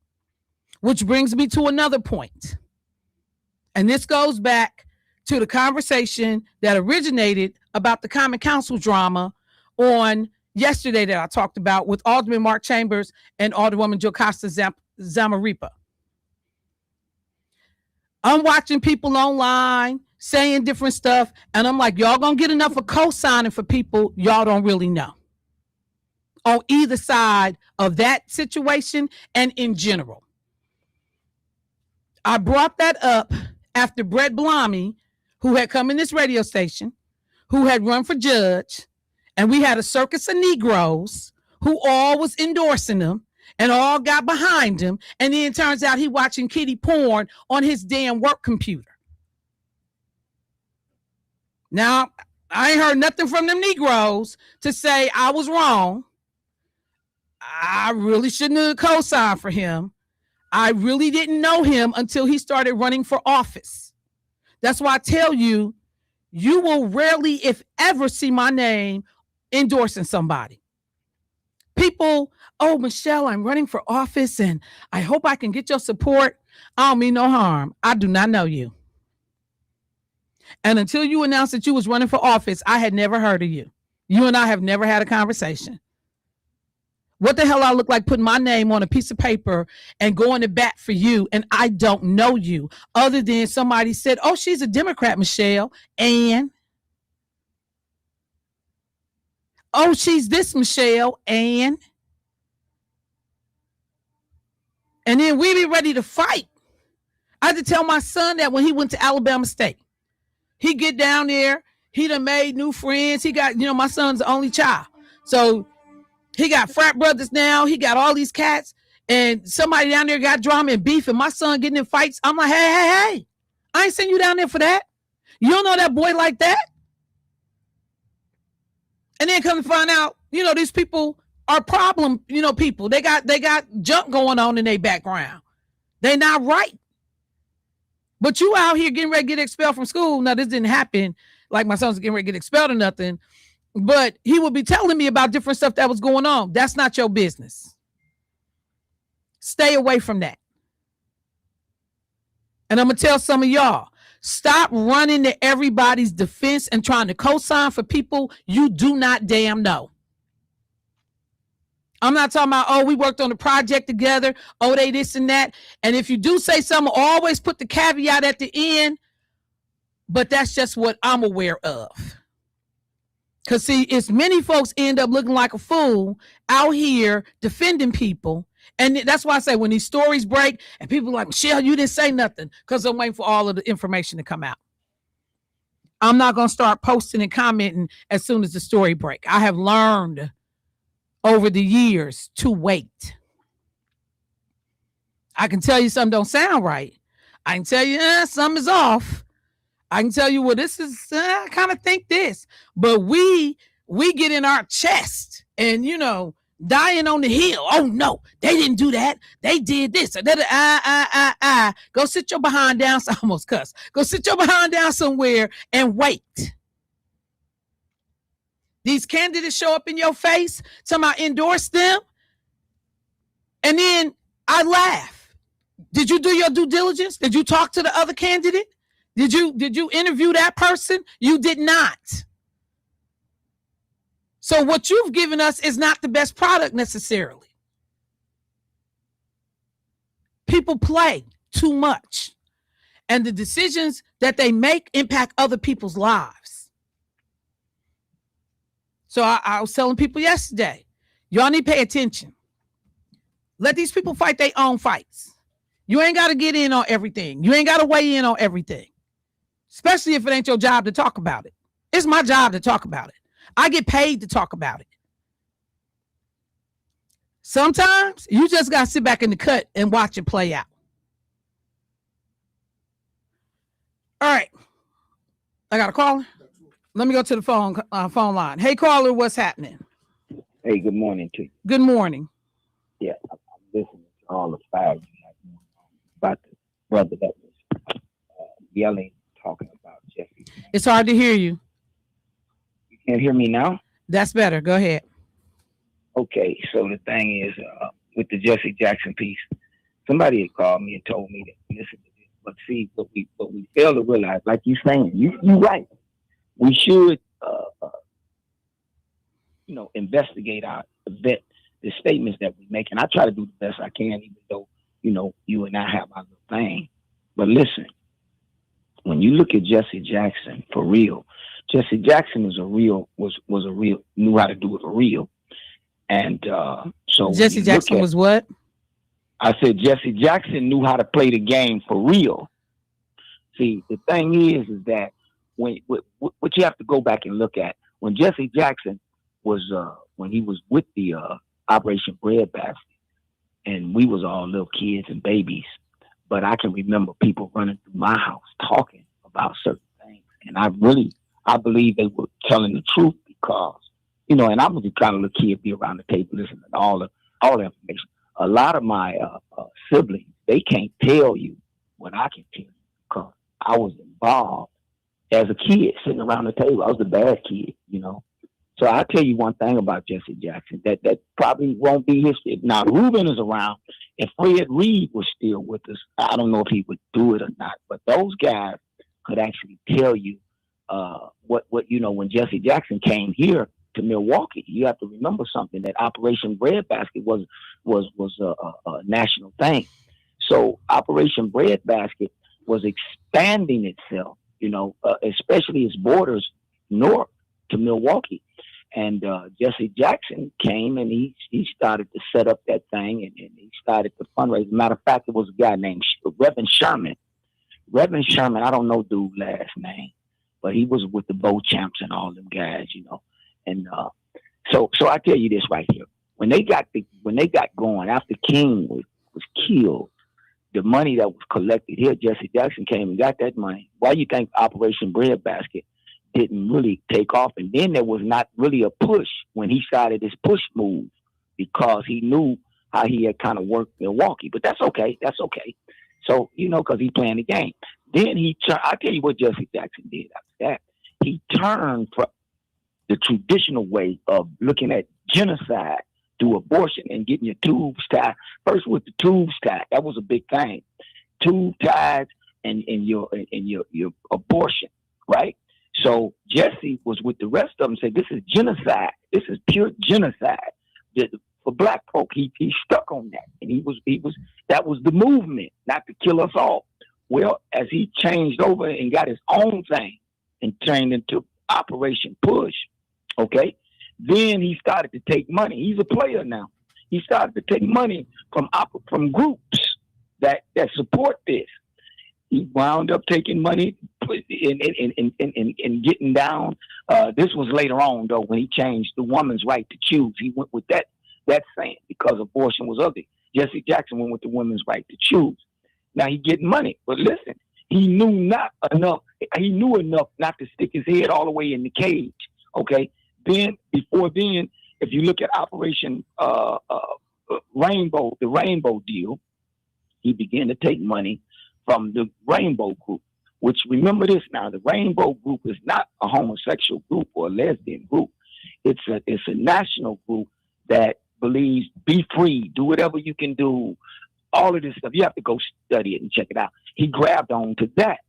Which brings me to another point. And this goes back to the conversation that originated about the Common Council drama on yesterday that I talked about with Alderman Mark Chambers and Alderwoman Jocasta Zamaripa. I'm watching people online saying different stuff, and I'm like, y'all gonna get enough of co-signing for people y'all don't really know. On either side of that situation and in general. I brought that up after Brett Blommy, who had come in this radio station, who had run for judge, and we had a circus of Negroes who all was endorsing him and all got behind him. And then it turns out he watching kiddie porn on his damn work computer. Now, I ain't heard nothing from them Negroes to say I was wrong. I really shouldn't have co-signed for him. I really didn't know him until he started running for office. That's why I tell you, you will rarely, if ever, see my name endorsing somebody. People, oh, Michelle, I'm running for office and I hope I can get your support. I don't mean no harm. I do not know you. And until you announced that you was running for office, I had never heard of you. You and I have never had a conversation. What the hell I look like putting my name on a piece of paper and going to bat for you, and I don't know you, other than somebody said, oh, she's a Democrat, Michelle, and oh, she's this Michelle, and then we be ready to fight. I had to tell my son that when he went to Alabama State. He get down there, he done made new friends. He got, my son's the only child. So he got frat brothers now. He got all these cats. And somebody down there got drama and beef. And my son getting in fights. I'm like, hey. I ain't send you down there for that. You don't know that boy like that. And then come to find out, these people are problem, people. They got junk going on in their background. They not right. But you out here getting ready to get expelled from school. Now, this didn't happen like my son's getting ready to get expelled or nothing. But he would be telling me about different stuff that was going on. That's not your business. Stay away from that. And I'm going to tell some of y'all, stop running to everybody's defense and trying to co-sign for people you do not damn know. I'm not talking about, oh, we worked on the project together. Oh, they this and that. And if you do say something, always put the caveat at the end. But that's just what I'm aware of. Because, see, it's many folks end up looking like a fool out here defending people. And that's why I say when these stories break and people are like, Michelle, you didn't say nothing, because I'm waiting for all of the information to come out. I'm not going to start posting and commenting as soon as the story break. I have learned over the years to wait. I can tell you something don't sound right. I can tell you something is off. I can tell you, well, this is, I kind of think this, but we get in our chest and, dying on the hill. Oh no, they didn't do that. They did this. Go sit your behind down. I almost cuss. Go sit your behind down somewhere and wait. These candidates show up in your face, somebody endorse them, and then I laugh. Did you do your due diligence? Did you talk to the other candidate? Did you interview that person? You did not. So what you've given us is not the best product necessarily. People play too much, and the decisions that they make impact other people's lives. So I was telling people yesterday, y'all need to pay attention. Let these people fight their own fights. You ain't got to get in on everything. You ain't got to weigh in on everything, especially if it ain't your job to talk about it. It's my job to talk about it. I get paid to talk about it. Sometimes you just got to sit back in the cut and watch it play out. All right. I got a caller. Let me go to the phone line. Hey, caller, what's happening? Hey, good morning to you. Good morning. Yeah, I'm listening to all the fire about the brother that was yelling, talking about Jeffrey. It's hard to hear you. You can't hear me now? That's better. Go ahead. Okay, so the thing is, with the Jesse Jackson piece, somebody had called me and told me to listen to this. But see, what we fail to realize, like you're saying, you're right. We should, investigate the statements that we make. And I try to do the best I can, even though, you and I have our little thing. But listen, when you look at Jesse Jackson, for real, Jesse Jackson was a real, knew how to do it for real. And so Jesse Jackson was what? I said Jesse Jackson knew how to play the game for real. See, the thing is that what you have to go back and look at, when Jesse Jackson was when he was with the Operation Breadbasket, and we was all little kids and babies, but I can remember people running through my house talking about certain things, and I believe they were telling the truth, because and I was the kind of little kid be around the table listening to all the information. A lot of my siblings, they can't tell you what I can tell you, because I was involved as a kid sitting around the table. I was the bad kid, So I'll tell you one thing about Jesse Jackson, that probably won't be history. Now, Ruben is around. If Fred Reed was still with us, I don't know if he would do it or not, but those guys could actually tell you what when Jesse Jackson came here to Milwaukee. You have to remember something, that Operation Breadbasket was a national thing. So Operation Breadbasket was expanding itself, especially its borders north to Milwaukee. And Jesse Jackson came and he started to set up that thing, and he started to fundraise. Matter of fact, it was a guy named Reverend Sherman. Reverend Sherman, I don't know dude's last name, but he was with the Beauchamps and all them guys, And so I tell you this right here: when they got going after King was killed, the money that was collected here, Jesse Jackson came and got that money. Why you think Operation Breadbasket didn't really take off? And then there was not really a push when he started his push move, because he knew how he had kind of worked Milwaukee. But that's okay. That's okay. So, because he playing the game. Then I'll tell you what Jesse Jackson did after that. He turned from the traditional way of looking at genocide through abortion and getting your tubes tied. First with the tubes tied. That was a big thing. Tube tied and your abortion, right? So Jesse was with the rest of them, said, this is genocide. This is pure genocide. For black folk, he stuck on that. And that was the movement, not to kill us all. Well, as he changed over and got his own thing and turned into Operation Push, okay, then he started to take money. He's a player now. He started to take money from groups that support this. He wound up taking money and getting down. This was later on, though, when he changed the woman's right to choose. He went with that saying because abortion was ugly. Jesse Jackson went with the women's right to choose. Now he getting money, but listen, he knew not enough. He knew enough not to stick his head all the way in the cage. Okay. Then before then, if you look at Operation Rainbow, the Rainbow deal, he began to take money from the Rainbow Group. Which, remember this now, the Rainbow Group is not a homosexual group or a lesbian group. It's a national group that believes be free, do whatever you can do. All of this stuff, you have to go study it and check it out. He grabbed on to that,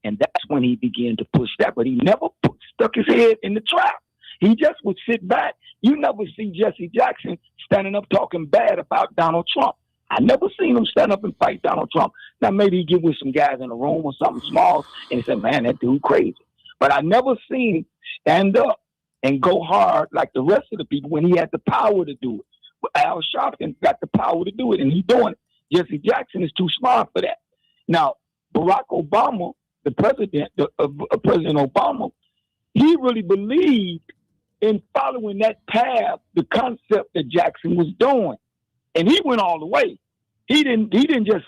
and that's when he began to push that. But he never stuck his head in the trap. He just would sit back. You never see Jesse Jackson standing up talking bad about Donald Trump. I never seen him stand up and fight Donald Trump. Now, maybe he get with some guys in a room or something small and say, man, that dude crazy. But I never seen him stand up and go hard like the rest of the people when he had the power to do it. But Al Sharpton got the power to do it, and he's doing it. Jesse Jackson is too smart for that. Now, Barack Obama, the president, President Obama, he really believed in following that path, the concept that Jackson was doing. And he went all the way. He didn't just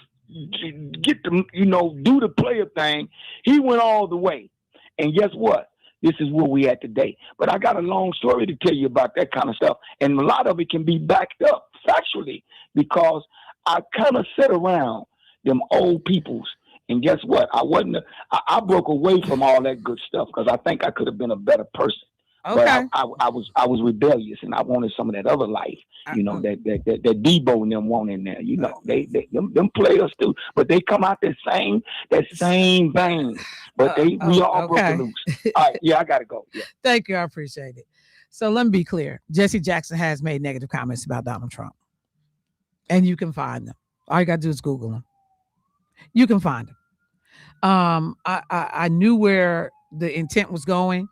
get to, do the player thing. He went all the way. And guess what? This is where we at today. But I got a long story to tell you about that kind of stuff. And a lot of it can be backed up factually because I kind of sit around them old peoples. And guess what? I broke away from all that good stuff because I think I could have been a better person. Okay. But I was rebellious and I wanted some of that other life, that Debo and them want in there. Them players too, but they come out that same vein. But we all broke loose. All right, yeah, I gotta go. Yeah. Thank you, I appreciate it. So let me be clear. Jesse Jackson has made negative comments about Donald Trump, and you can find them. All you gotta do is Google them. You can find them. I knew where the intent was going.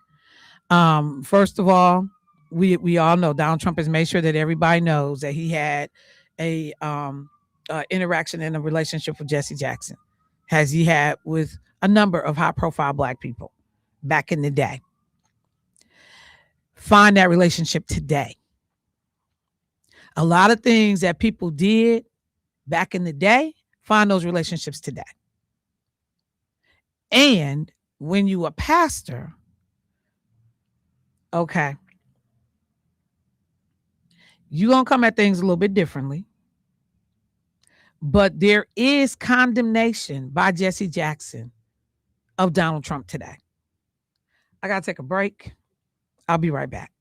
First of all, we all know Donald Trump has made sure that everybody knows that he had a interaction and a relationship with Jesse Jackson, as he had with a number of high profile black people back in the day. Find that relationship today. A lot of things that people did back in the day, find those relationships today. And when you a pastor, okay, you're going to come at things a little bit differently. But there is condemnation by Jesse Jackson of Donald Trump today. I got to take a break. I'll be right back.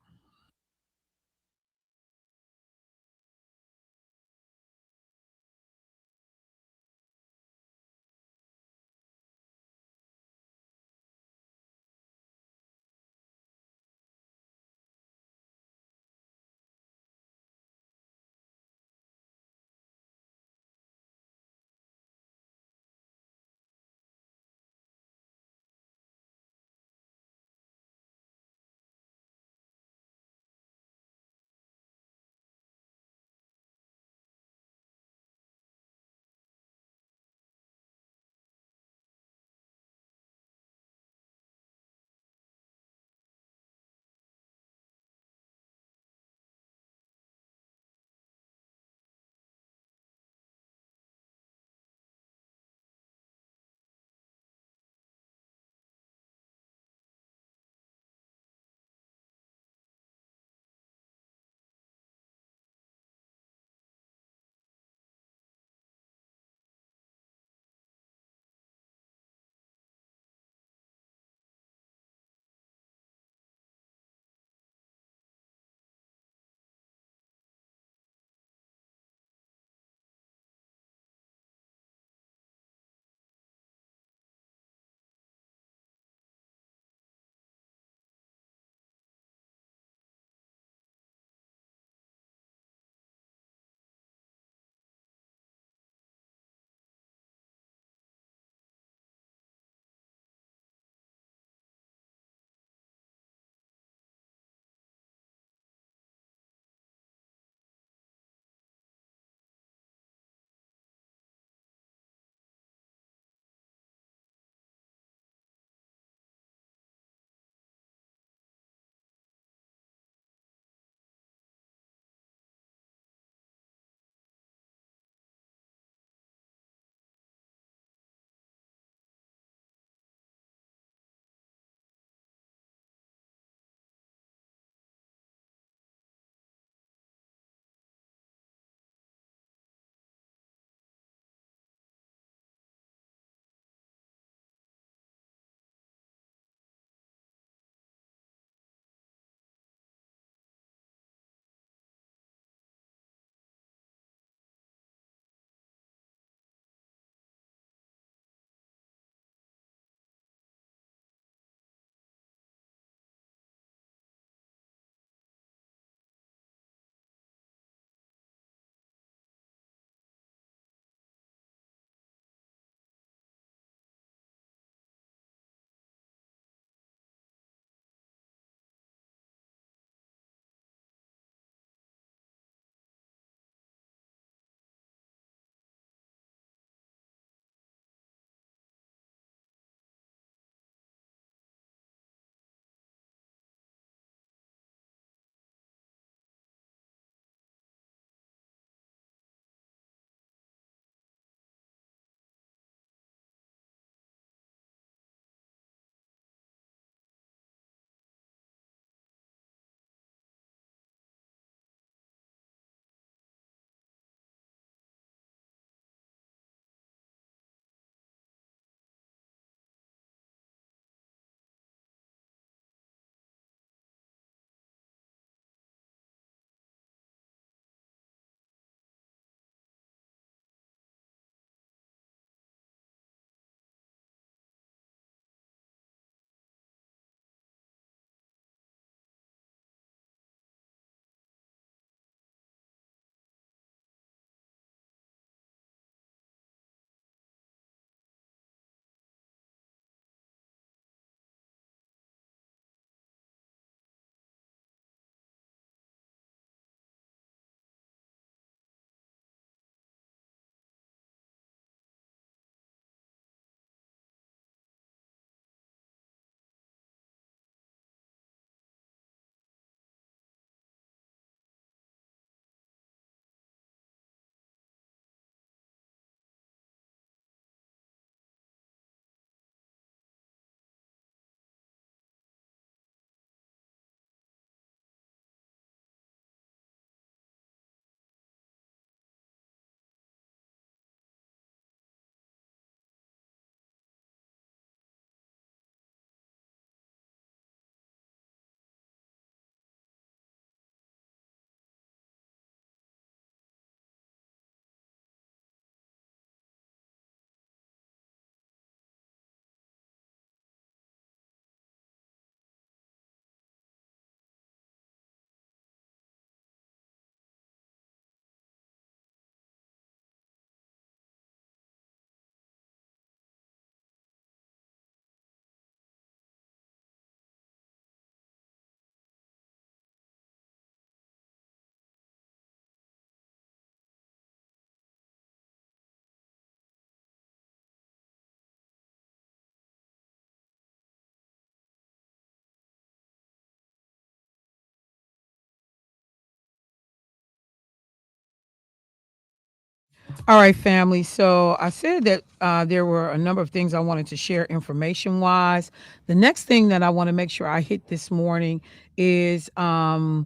All right, family. So I said that there were a number of things I wanted to share information wise. The next thing that I want to make sure I hit this morning is a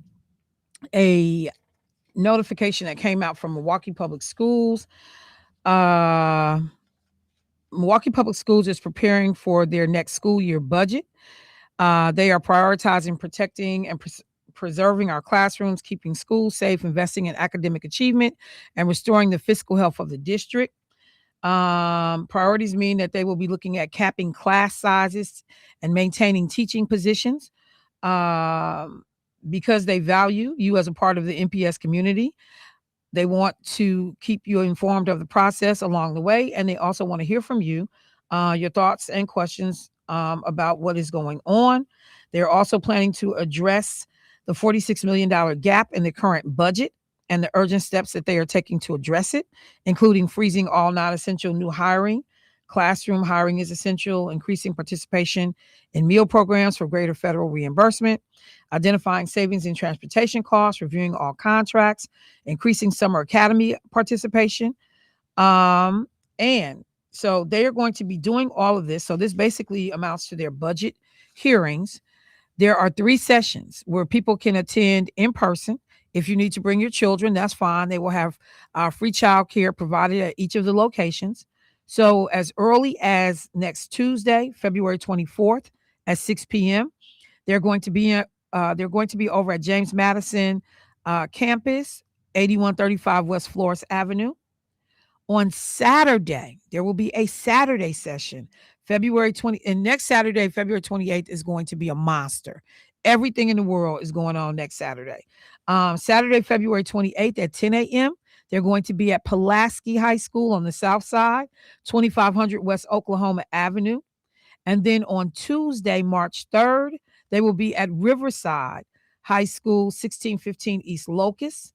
notification that came out from Milwaukee Public Schools. Uh, Milwaukee Public Schools is preparing for their next school year budget. They are prioritizing protecting and preserving our classrooms, keeping schools safe, investing in academic achievement, and restoring the fiscal health of the district. Priorities mean that they will be looking at capping class sizes and maintaining teaching positions because they value you as a part of the MPS community. They want to keep you informed of the process along the way, and they also want to hear from you, your thoughts and questions about what is going on. They're also planning to address the $46 million gap in the current budget and the urgent steps that they are taking to address it, including freezing all non-essential new hiring. Classroom hiring is essential, increasing participation in meal programs for greater federal reimbursement, identifying savings in transportation costs, reviewing all contracts, increasing summer academy participation. And so they are going to be doing all of this. So this basically amounts to their budget hearings. There are 3 sessions where people can attend in person. If you need to bring your children, that's fine. They will have free child care provided at each of the locations. So as early as next Tuesday, February 24th at 6 p.m., they're going to be over at James Madison campus, 8135 West Flores Avenue. On Saturday, there will be a Saturday session, February 20th. And next Saturday, February 28th, is going to be a monster. Everything in the world is going on next Saturday. Saturday, February 28th at 10 a.m., they're going to be at Pulaski High School on the south side, 2500 West Oklahoma Avenue. And then on Tuesday, March 3rd, they will be at Riverside High School, 1615 East Locust.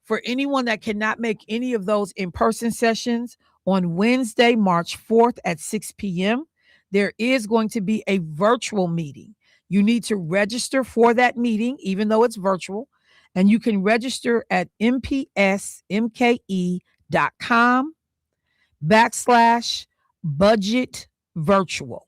For anyone that cannot make any of those in-person sessions, on Wednesday, March 4th at 6 p.m., there is going to be a virtual meeting. You need to register for that meeting, even though it's virtual, and you can register at mpsmke.com/budget virtual.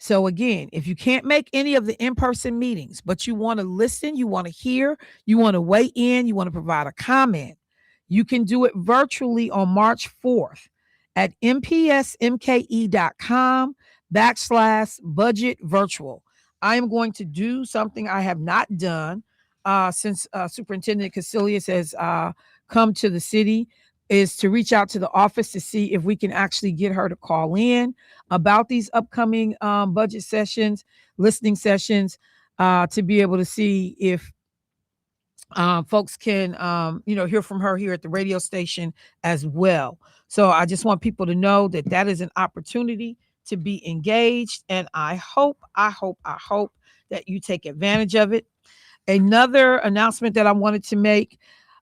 So again, if you can't make any of the in-person meetings, but you want to listen, you want to hear, you want to weigh in, you want to provide a comment, you can do it virtually on March 4th at mpsmke.com/budget virtual. I am going to do something I have not done since Superintendent Casilius has come to the city, is to reach out to the office to see if we can actually get her to call in about these upcoming budget sessions, listening sessions, to be able to see if folks can, hear from her here at the radio station as well. So I just want people to know that that is an opportunity to be engaged. And I hope that you take advantage of it. Another announcement that I wanted to make,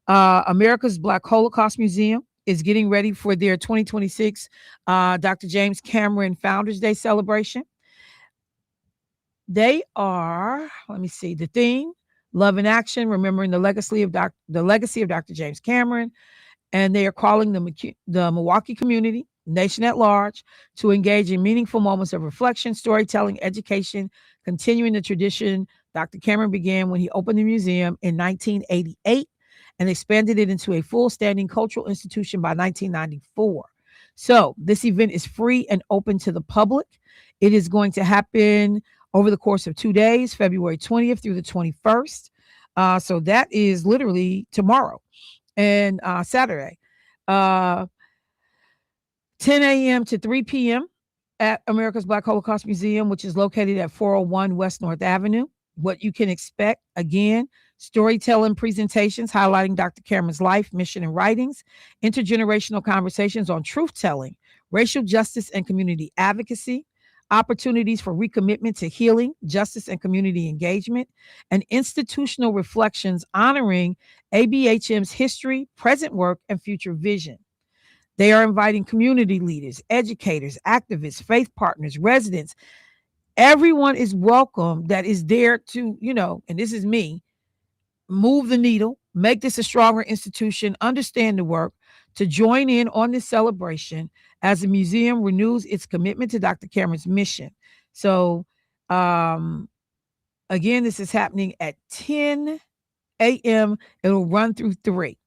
America's Black Holocaust Museum is getting ready for their 2026 Dr. James Cameron Founders Day celebration. They are, let me see, the theme, Love in Action, remembering the legacy of Dr. James Cameron. And they are calling the Milwaukee community, nation at large, to engage in meaningful moments of reflection, storytelling, education, continuing the tradition Dr. Cameron began when he opened the museum in 1988 and expanded it into a full standing cultural institution by 1994. So this event is free and open to the public. It is going to happen over the course of 2 days, February 20th through the 21st. So that is literally tomorrow and Saturday, 10 a.m. to 3 p.m. at America's Black Holocaust Museum, which is located at 401 West North Avenue. What you can expect, again, storytelling presentations highlighting Dr. Cameron's life, mission, and writings, intergenerational conversations on truth-telling, racial justice and community advocacy, opportunities for recommitment to healing, justice, and community engagement, and institutional reflections honoring ABHM's history, present work, and future vision. They are inviting community leaders, educators, activists, faith partners, residents. Everyone is welcome that is there to, and this is me, move the needle, make this a stronger institution, understand the work, to join in on this celebration as the museum renews its commitment to Dr. Cameron's mission. So, again, this is happening at 10 a.m. It'll run through 3.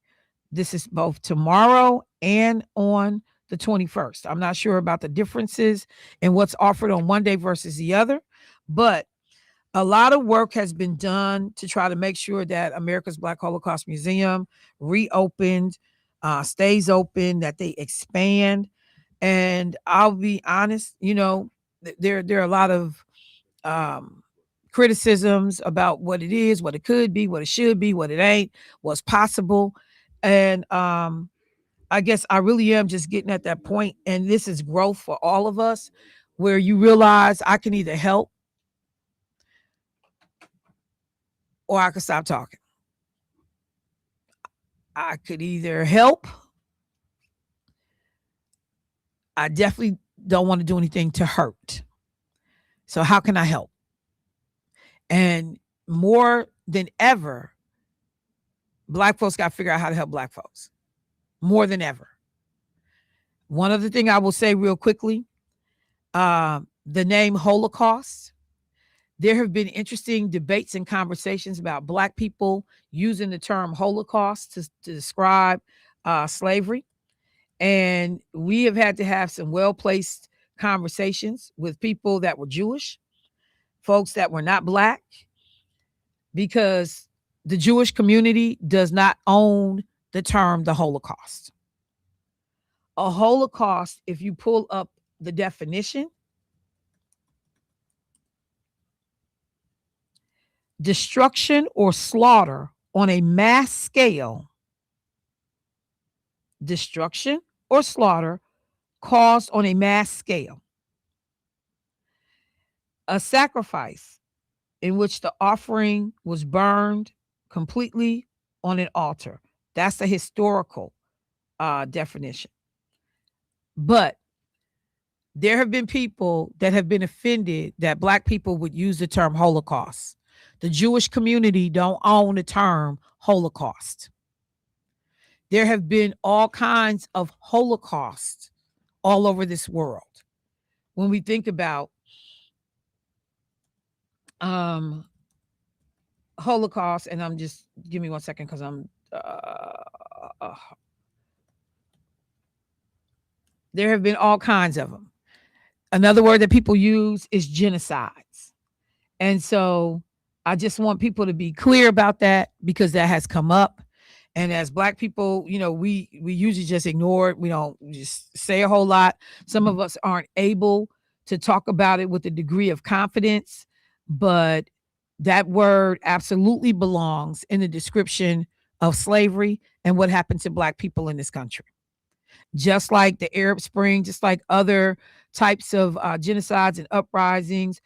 This is both tomorrow and on the 21st. I'm not sure about the differences in what's offered on one day versus the other, but a lot of work has been done to try to make sure that America's Black Holocaust Museum reopened, stays open, that they expand. And I'll be honest, there are a lot of criticisms about what it is, what it could be, what it should be, what it ain't, what's possible. And I guess I really am just getting at that point, and this is growth for all of us, where you realize I can either help or I could stop talking. I could either help. I definitely don't want to do anything to hurt. So how can I help? And more than ever, Black folks got to figure out how to help Black folks. More than ever. One other thing I will say real quickly, the name Holocaust. There have been interesting debates and conversations about Black people using the term Holocaust to describe slavery. And we have had to have some well-placed conversations with people that were Jewish, folks that were not Black, because the Jewish community does not own the term the Holocaust. A Holocaust, if you pull up the definition, destruction or slaughter on a mass scale, destruction or slaughter caused on a mass scale, a sacrifice in which the offering was burned completely on an altar. That's the historical definition. But there have been people that have been offended that Black people would use the term Holocaust. The Jewish community don't own the term Holocaust. There have been all kinds of Holocausts all over this world. When we think about Holocaust, and I'm just, give me 1 second because I'm, there have been all kinds of them. Another word that people use is genocides. And so I just want people to be clear about that, because that has come up. And as Black people, we usually just ignore it. We don't just say a whole lot. Some of us aren't able to talk about it with a degree of confidence, but that word absolutely belongs in the description of slavery and what happened to Black people in this country. Just like the Arab Spring, just like other types of genocides and uprisings,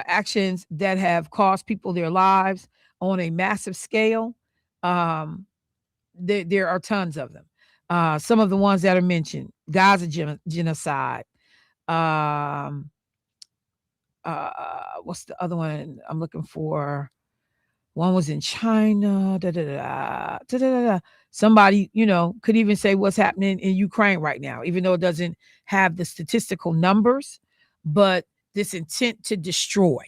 actions that have cost people their lives on a massive scale. There are tons of them. Some of the ones that are mentioned: Gaza genocide. What's the other one I'm looking for? One was in China. Somebody, could even say what's happening in Ukraine right now, even though it doesn't have the statistical numbers, but this intent to destroy.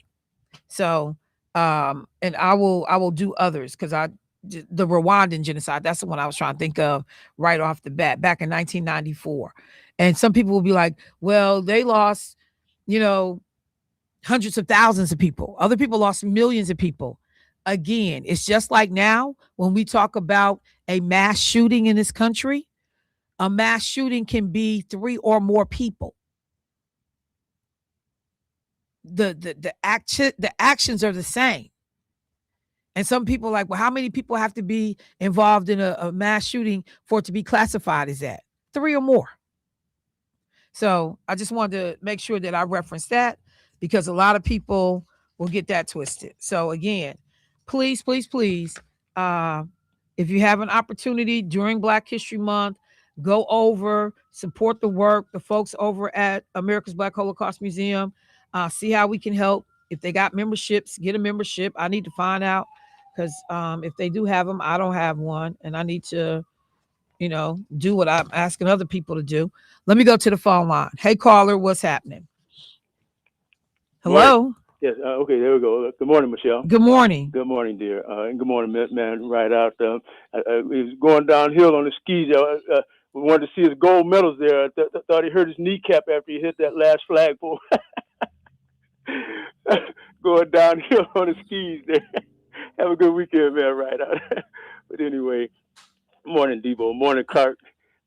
So, and I will do others, because the Rwandan genocide, that's the one I was trying to think of right off the bat, back in 1994. And some people will be like, well, they lost, hundreds of thousands of people. Other people lost millions of people. Again, it's just like now when we talk about a mass shooting in this country, a mass shooting can be 3 or more people. The actions are the same. And some people are like, well, how many people have to be involved in a mass shooting for it to be classified as that? 3 or more. So I just wanted to make sure that I reference that, because a lot of people will get that twisted. So again, please, please, please, if you have an opportunity during Black History Month, go over, support the work, the folks over at America's Black Holocaust Museum, see how we can help. If they got memberships, get a membership. I need to find out because if they do have them, I don't have one, and I need to, do what I'm asking other people to do. Let me go to the phone line. Hey, caller, what's happening? Hello. Yes. Okay. There we go. Good morning, Michelle. Good morning. Good morning, dear. And good morning, man. Right out. He was going downhill on the skis. We wanted to see his gold medals there. I thought he hurt his kneecap after he hit that last flagpole. Going downhill on the skis there. Have a good weekend, man. Right out. But anyway, morning, Debo. Morning, Clark.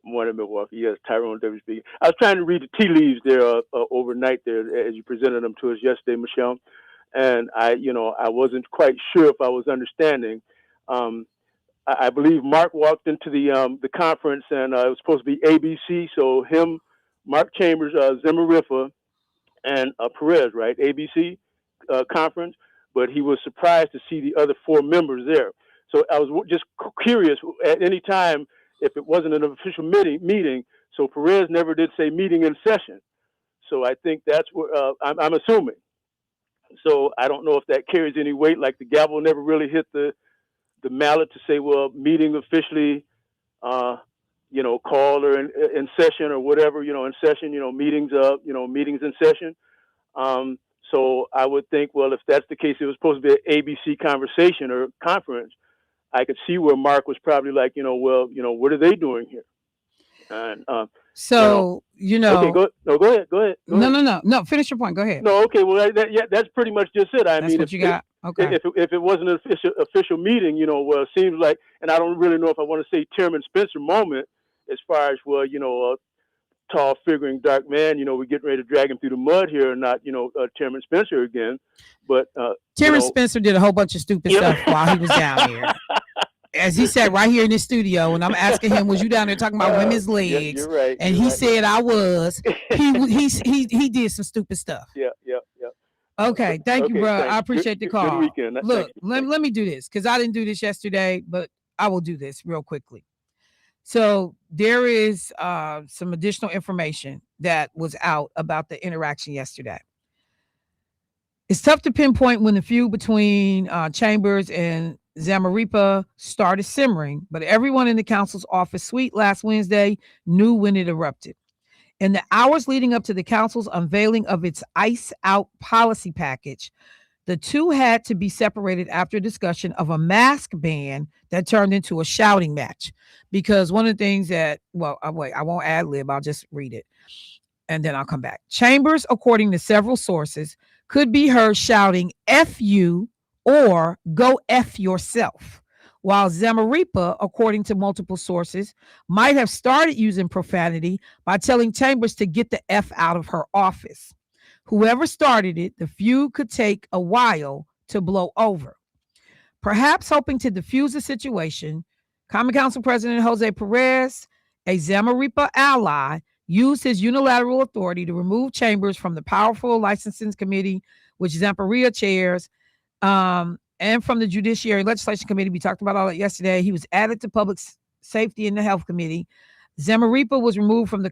Morning, Milwaukee. Yes, Tyrone W. speaking. I was trying to read the tea leaves there overnight there as you presented them to us yesterday, Michelle. And I wasn't quite sure if I was understanding. I believe Mark walked into the conference, and it was supposed to be ABC. So him, Mark Chambers, Zimmeriffa, and Perez, right? ABC conference. But he was surprised to see the other four members there. So I was just curious at any time if it wasn't an official meeting. So Perez never did say meeting in session. So I think that's what I'm assuming. So I don't know if that carries any weight. Like the gavel never really hit the mallet to say, well, meeting officially, called or in session or whatever, in session, meetings in session. So I would think, well, if that's the case, it was supposed to be an ABC conversation or conference. I could see where Mark was probably like, what are they doing here? And okay, go ahead. No. Finish your point. Go ahead. No, okay. Well, that's pretty much just it. I mean, what you got. Okay. If it wasn't an official meeting, well, it seems like, and I don't really know if I want to say Chairman Spencer moment as far as, well, a tall figuring dark man, we're getting ready to drag him through the mud here, and not, Chairman Spencer again. But Chairman Spencer did a whole bunch of stupid stuff while he was down here. As he said right here in the studio, and I'm asking him, was you down there talking about women's legs? You're right. And he said I was. He did some stupid stuff. Yeah. Okay, thank you, bro. Thanks. I appreciate the call. Good weekend. Look, let me do this because I didn't do this yesterday, but I will do this real quickly. So there is some additional information that was out about the interaction yesterday. It's tough to pinpoint when the feud between Chambers and Zamarripa started simmering, but everyone in the council's office suite last Wednesday knew when it erupted. In the hours leading up to the council's unveiling of its ICE Out policy package, the two had to be separated after discussion of a mask ban that turned into a shouting match. Because one of the things that, I won't ad lib, I'll just read it and then I'll come back. Chambers, according to several sources, could be heard shouting F you or go F yourself, while Zamarripa, according to multiple sources, might have started using profanity by telling Chambers to get the F out of her office. Whoever started it, the feud could take a while to blow over. Perhaps hoping to diffuse the situation, Common Council President Jose Perez, a Zamarripa ally, used his unilateral authority to remove Chambers from the powerful licensing committee, which Zamarripa chairs, and from the Judiciary Legislation Committee. We talked about all that yesterday. He was added to Public Safety and the Health Committee. Zamarripa was removed from the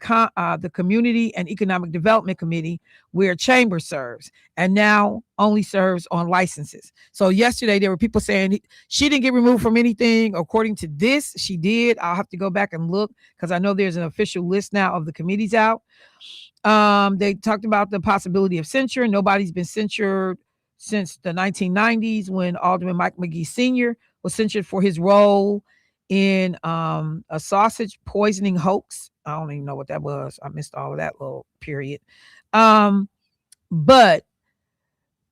Community and Economic Development Committee, where Chambers serves, and now only serves on licenses. So yesterday there were people saying she didn't get removed from anything. According to this, she did. I'll have to go back and look because I know there's an official list now of the committees out. They talked about the possibility of censure. Nobody's been censured since the 1990s when Alderman Mike McGee Sr. was censured for his role in a sausage poisoning hoax. I don't even know what that was. I missed all of that little period. But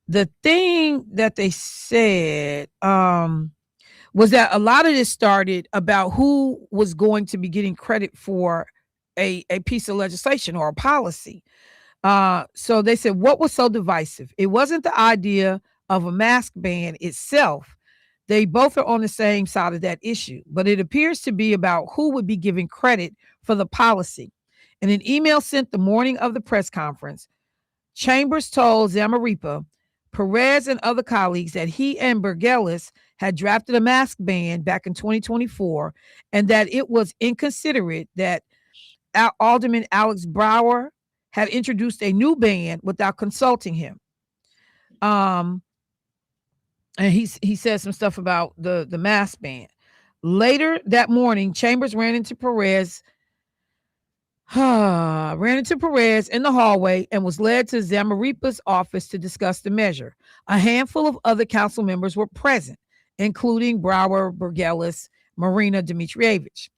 the thing that they said was that a lot of this started about who was going to be getting credit for a piece of legislation or a policy. So they said, what was so divisive? It wasn't the idea of a mask ban itself. They both are on the same side of that issue, but it appears to be about who would be given credit for the policy. In an email sent the morning of the press conference, Chambers told Zamarripa, Perez, and other colleagues that he and Burgelis had drafted a mask ban back in 2024 and that it was inconsiderate that Alderman Alex Brower had introduced a new ban without consulting him. and he said some stuff about the mask ban. Later that morning, Chambers ran into Perez in the hallway and was led to Zamaripa's office to discuss the measure. A handful of other council members were present, including Brower, Burgelis, Marina Dmitrievich.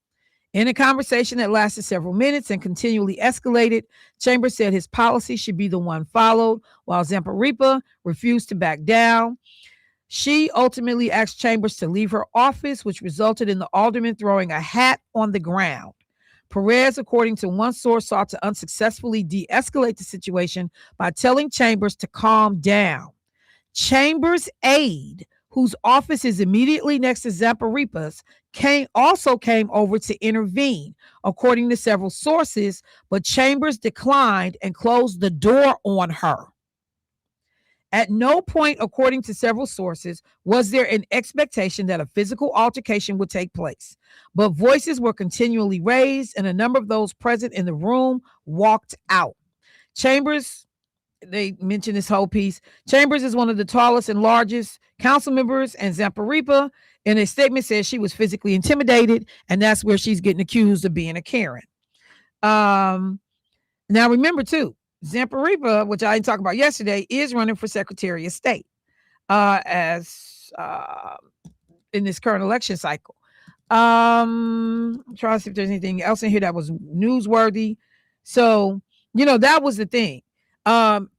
In a conversation that lasted several minutes and continually escalated, Chambers said his policy should be the one followed, while Zamaripa refused to back down. She ultimately asked Chambers to leave her office, which resulted in the alderman throwing a hat on the ground. Perez, according to one source, sought to unsuccessfully de-escalate the situation by telling Chambers to calm down. Chambers' aide, whose office is immediately next to Zamaripa's, also came over to intervene, according to several sources, but Chambers declined and closed the door on her. At no point, according to several sources, was there an expectation that a physical altercation would take place, but voices were continually raised and a number of those present in the room walked out. Chambers, they mentioned this whole piece. Chambers is one of the tallest and largest council members, and Zamaripa, in a statement, says she was physically intimidated, and that's where she's getting accused of being a Karen. Now remember too, Zamaripa, which I didn't talk about yesterday, is running for Secretary of State as in this current election cycle. I'm trying to see if there's anything else in here that was newsworthy. So, that was the thing. And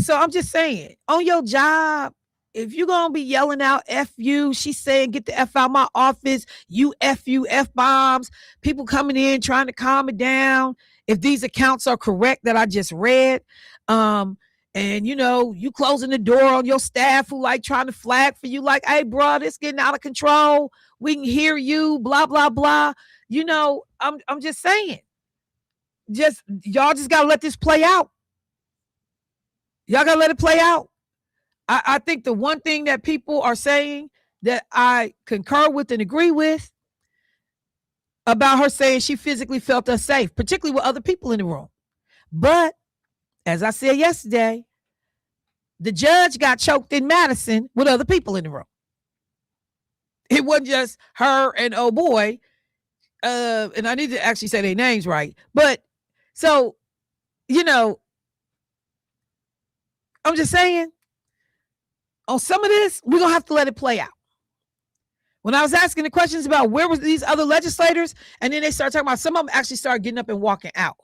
so I'm just saying, on your job, if you're going to be yelling out F you, she's saying, get the F out my office, you, F bombs, people coming in trying to calm it down. If these accounts are correct that I just read, and you closing the door on your staff who like trying to flag for you, like, hey, bro, this getting out of control. We can hear you, blah, blah, blah. I'm just saying, y'all just got to let this play out. Y'all got to let it play out. I think the one thing that people are saying that I concur with and agree with about her saying she physically felt unsafe, particularly with other people in the room. But as I said yesterday, the judge got choked in Madison with other people in the room. It wasn't just her and oh boy. And I need to actually say their names right. But so, I'm just saying, on some of this, we're going to have to let it play out. When I was asking the questions about where was these other legislators, and then they started talking about, some of them actually started getting up and walking out.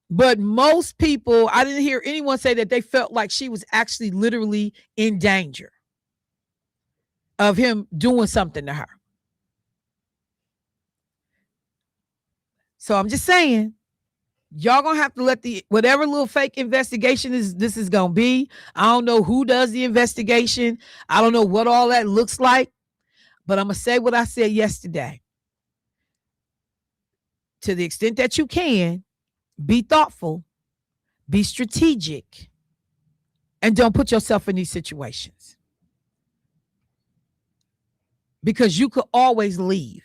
But most people, I didn't hear anyone say that they felt like she was actually literally in danger of him doing something to her. So I'm just saying, y'all gonna have to let whatever little fake investigation this is gonna be. I don't know who does the investigation. I don't know what all that looks like, but I'm gonna say what I said yesterday. To the extent that you can, be thoughtful, be strategic, and don't put yourself in these situations. Because you could always leave.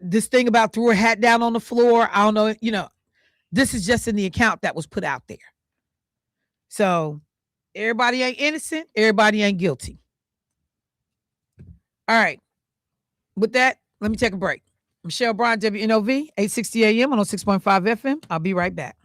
This thing about threw her hat down on the floor, I don't know, this is just in the account that was put out there. So everybody ain't innocent, everybody ain't guilty. All right. With that, let me take a break. Michelle Bryant, WNOV, 860 AM on 6.5 FM. I'll be right back.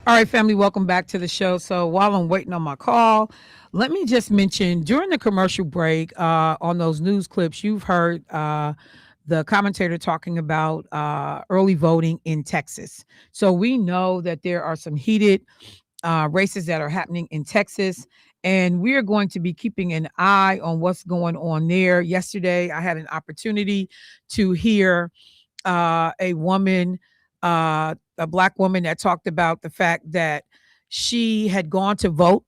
All right, family, welcome back to the show. So while I'm waiting on my call, let me just mention during the commercial break on those news clips, you've heard the commentator talking about early voting in Texas. So we know that there are some heated races that are happening in Texas, and we are going to be keeping an eye on what's going on there. Yesterday, I had an opportunity to hear a woman, a Black woman, that talked about the fact that she had gone to vote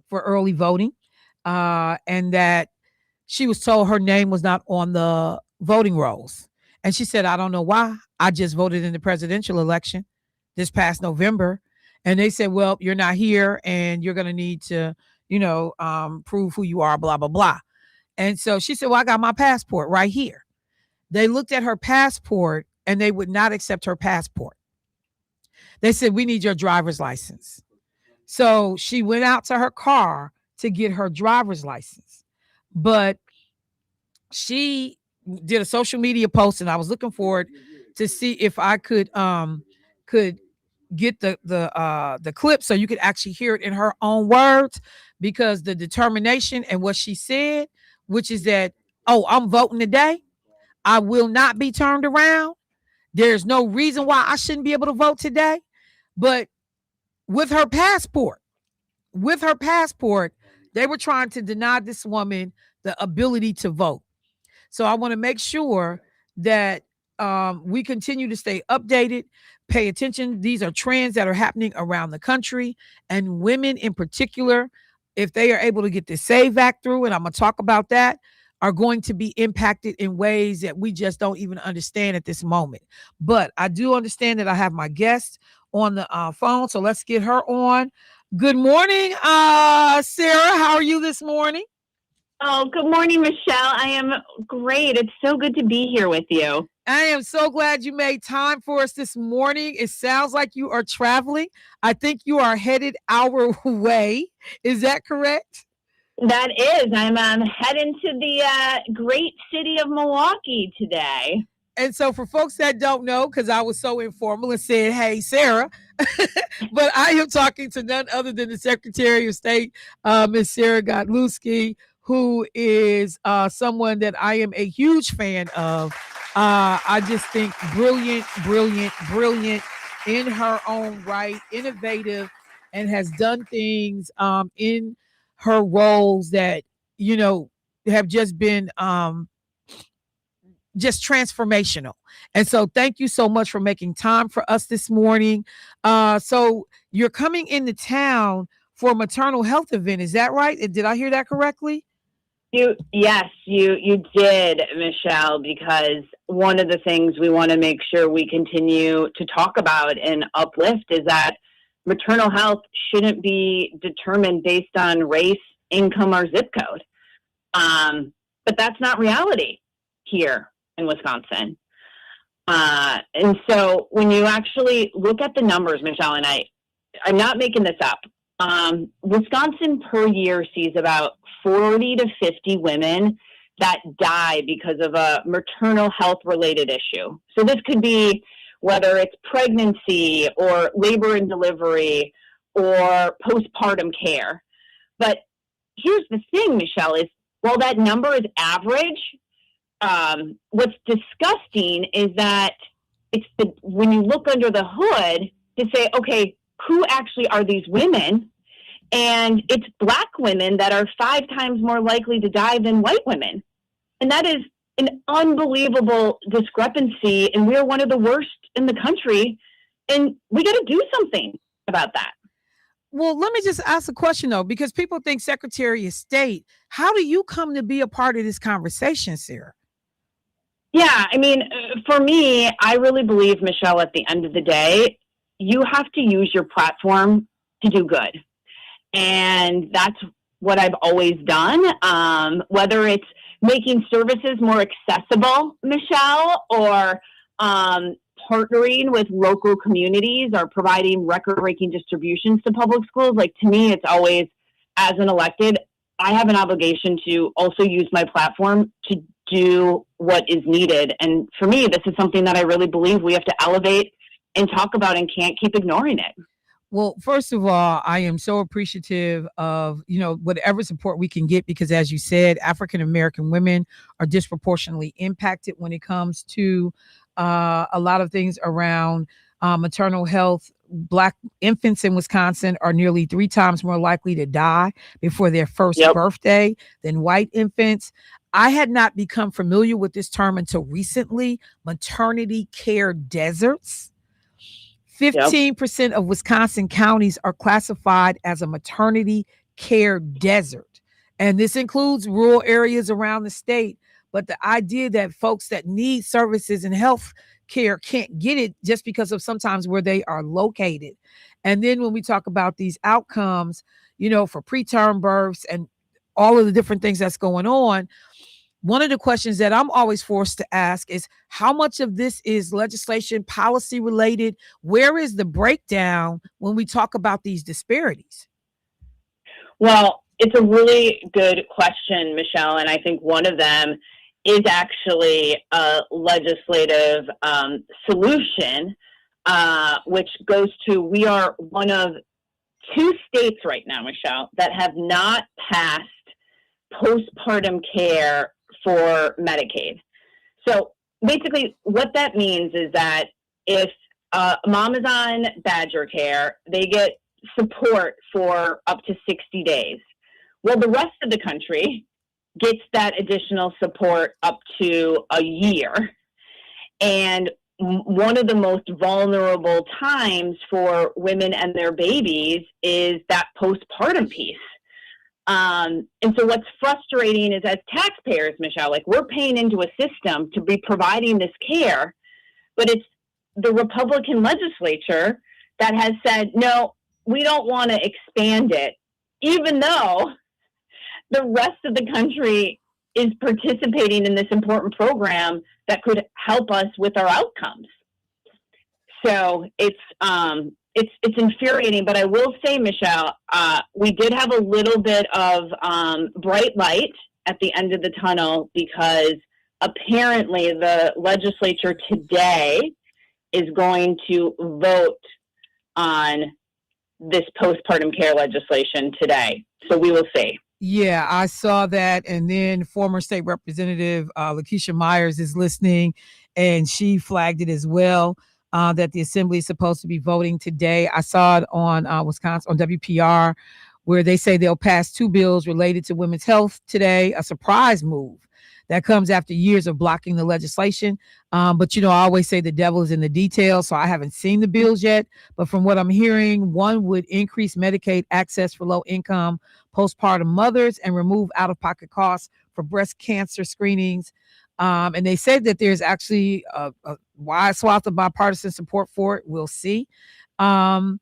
for early voting, and that she was told her name was not on the voting rolls. And she said, I don't know why. I just voted in the presidential election this past November. And they said, well, you're not here and you're going to need to, prove who you are, blah, blah, blah. And so she said, well, I got my passport right here. They looked at her passport and they would not accept her passport. They said, we need your driver's license. So she went out to her car to get her driver's license. But she did a social media post, and I was looking forward to see if I could get the clip so you could actually hear it in her own words, because the determination and what she said, which is that, oh, I'm voting today. I will not be turned around. There's no reason why I shouldn't be able to vote today. But with her passport, they were trying to deny this woman the ability to vote. So I want to make sure that we continue to stay updated, pay attention. These are trends that are happening around the country, and women in particular, if they are able to get the SAVE Act through, and I'm going to talk about that, are going to be impacted in ways that we just don't even understand at this moment. But I do understand that I have my guest on the phone, so let's get her on. Good morning, Sarah. How are you this morning? Oh, good morning, Michelle. I am great. It's so good to be here with you. I am so glad you made time for us this morning. It sounds like you are traveling. I think you are headed our way. Is that correct? That is. I'm heading to the great city of Milwaukee today. And so for folks that don't know, because I was so informal and said, hey, Sarah, but I am talking to none other than the Secretary of State, Ms. Sarah Godlewski, who is someone that I am a huge fan of. I just think brilliant in her own right, innovative, and has done things in her roles that, have just been just transformational. And so thank you so much for making time for us this morning. So you're coming into town for a maternal health event. Is that right? Did I hear that correctly? Yes, you did, Michelle, because one of the things we want to make sure we continue to talk about and uplift is that maternal health shouldn't be determined based on race, income, or zip code. But that's not reality here in Wisconsin. And so when you actually look at the numbers, Michelle, and I'm not making this up, Wisconsin per year sees about 40 to 50 women that die because of a maternal health related issue. So this could be whether it's pregnancy or labor and delivery or postpartum care. But here's the thing, Michelle, is while that number is average, what's disgusting is that when you look under the hood to say, okay, who actually are these women? And it's Black women that are 5 times more likely to die than white women. And that is an unbelievable discrepancy. And we're one of the worst in the country. And we got to do something about that. Well, let me just ask a question, though, because people think Secretary of State. How do you come to be a part of this conversation, Sarah? Yeah, I mean, for me, I really believe, Michelle, at the end of the day, you have to use your platform to do good. And that's what I've always done, whether it's making services more accessible, Michelle, or partnering with local communities or providing record-breaking distributions to public schools. Like, to me, it's always, as an elected, I have an obligation to also use my platform to do what is needed. And for me, this is something that I really believe we have to elevate and talk about and can't keep ignoring it. Well, first of all, I am so appreciative of, whatever support we can get, because as you said, African American women are disproportionately impacted when it comes to a lot of things around maternal health. Black infants in Wisconsin are nearly 3 times more likely to die before their first Yep. birthday than white infants. I had not become familiar with this term until recently, maternity care deserts. 15% of Wisconsin counties are classified as a maternity care desert. And this includes rural areas around the state. But the idea that folks that need services and health care can't get it just because of sometimes where they are located. And then when we talk about these outcomes, for preterm births and all of the different things that's going on, one of the questions that I'm always forced to ask is how much of this is legislation policy related? Where is the breakdown when we talk about these disparities? Well, it's a really good question, Michelle. And I think one of them is actually a legislative solution, which goes to, we are one of 2 states right now, Michelle, that have not passed postpartum care for Medicaid. So basically what that means is that if mom is on Badger Care, they get support for up to 60 days. Well, the rest of the country gets that additional support up to a year. And one of the most vulnerable times for women and their babies is that postpartum piece. And so what's frustrating is, as taxpayers, Michelle, like, we're paying into a system to be providing this care, but it's the Republican legislature that has said, no, we don't want to expand it, even though the rest of the country is participating in this important program that could help us with our outcomes. So it's infuriating, but I will say, Michelle, we did have a little bit of bright light at the end of the tunnel, because apparently the legislature today is going to vote on this postpartum care legislation today. So we will see. Yeah, I saw that. And then former state representative Lakeisha Myers is listening, and she flagged it as well. That the assembly is supposed to be voting today. I saw it on Wisconsin, on WPR, where they say they'll pass 2 bills related to women's health today, a surprise move that comes after years of blocking the legislation. But, I always say the devil is in the details, so I haven't seen the bills yet. But from what I'm hearing, one would increase Medicaid access for low-income postpartum mothers and remove out-of-pocket costs for breast cancer screenings. And they said that there's actually a wide swath of bipartisan support for it. We'll see. And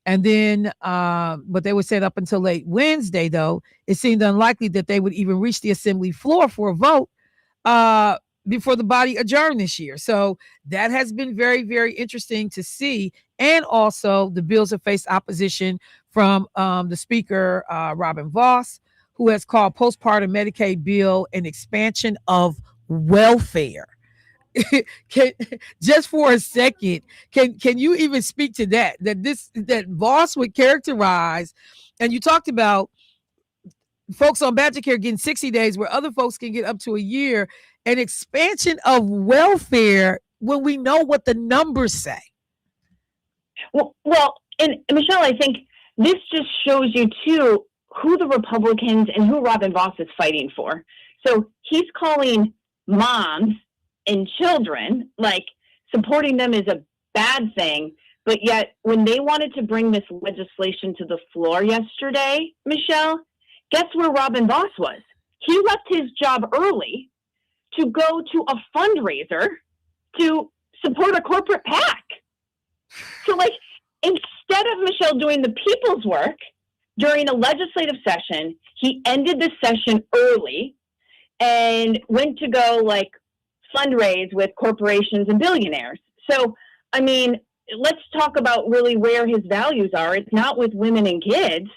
then, but they would say up until late Wednesday, though, it seemed unlikely that they would even reach the assembly floor for a vote before the body adjourned this year. So that has been very, very interesting to see. And also the bills have faced opposition from the speaker, Robin Vos, who has called postpartum Medicaid bill an expansion of welfare. Just for a second, can you even speak to that Voss would characterize? And you talked about folks on Badger Care getting 60 days where other folks can get up to a year, an expansion of welfare when we know what the numbers say. Well, and Michelle, I think this just shows you too who the Republicans and who Robin Vos is fighting for. So he's calling moms and children, like, supporting them is a bad thing. But yet when they wanted to bring this legislation to the floor yesterday, Michelle, guess where Robin Vos was? He left his job early to go to a fundraiser to support a corporate PAC. So, like, instead of Michelle doing the people's work during a legislative session, he ended the session early and went to go, like, fundraise with corporations and billionaires. So, I mean, let's talk about really where his values are. It's not with women and kids.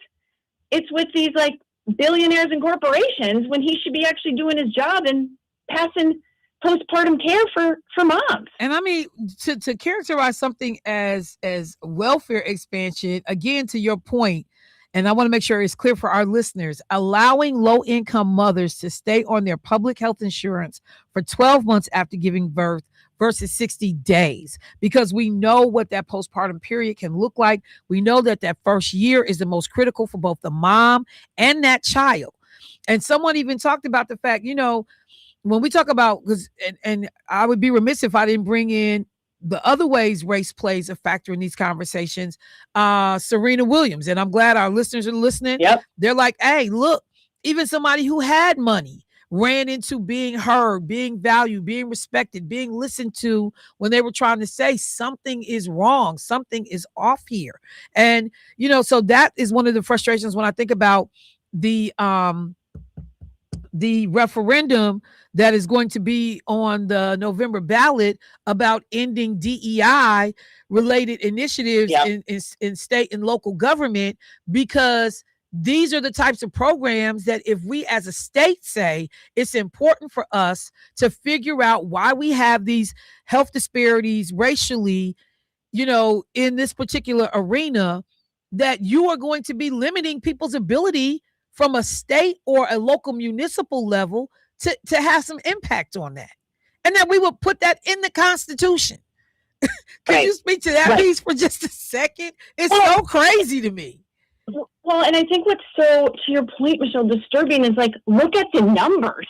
It's with these, like, billionaires and corporations, when he should be actually doing his job and passing postpartum care for moms. And I mean, to characterize something as welfare expansion, again, to your point, and I want to make sure it's clear for our listeners, allowing low-income mothers to stay on their public health insurance for 12 months after giving birth versus 60 days, because we know what that postpartum period can look like. We know that first year is the most critical for both the mom and that child. And someone even talked about the fact, when we talk about, and I would be remiss if I didn't bring in the other ways race plays a factor in these conversations. Serena Williams, and I'm glad our listeners are listening. Yep. They're like, hey, look, even somebody who had money ran into being heard, being valued, being respected, being listened to when they were trying to say something is wrong, something is off here. And, so that is one of the frustrations when I think about the referendum that is going to be on the November ballot about ending DEI related initiatives in state and local government, because these are the types of programs that if we as a state say it's important for us to figure out why we have these health disparities racially, in this particular arena, that you are going to be limiting people's ability from a state or a local municipal level to have some impact on that. And that we will put that in the Constitution. Can you speak to that piece for just a second? It's so crazy to me. Well, and I think what's so, to your point, Michelle, disturbing is look at the numbers.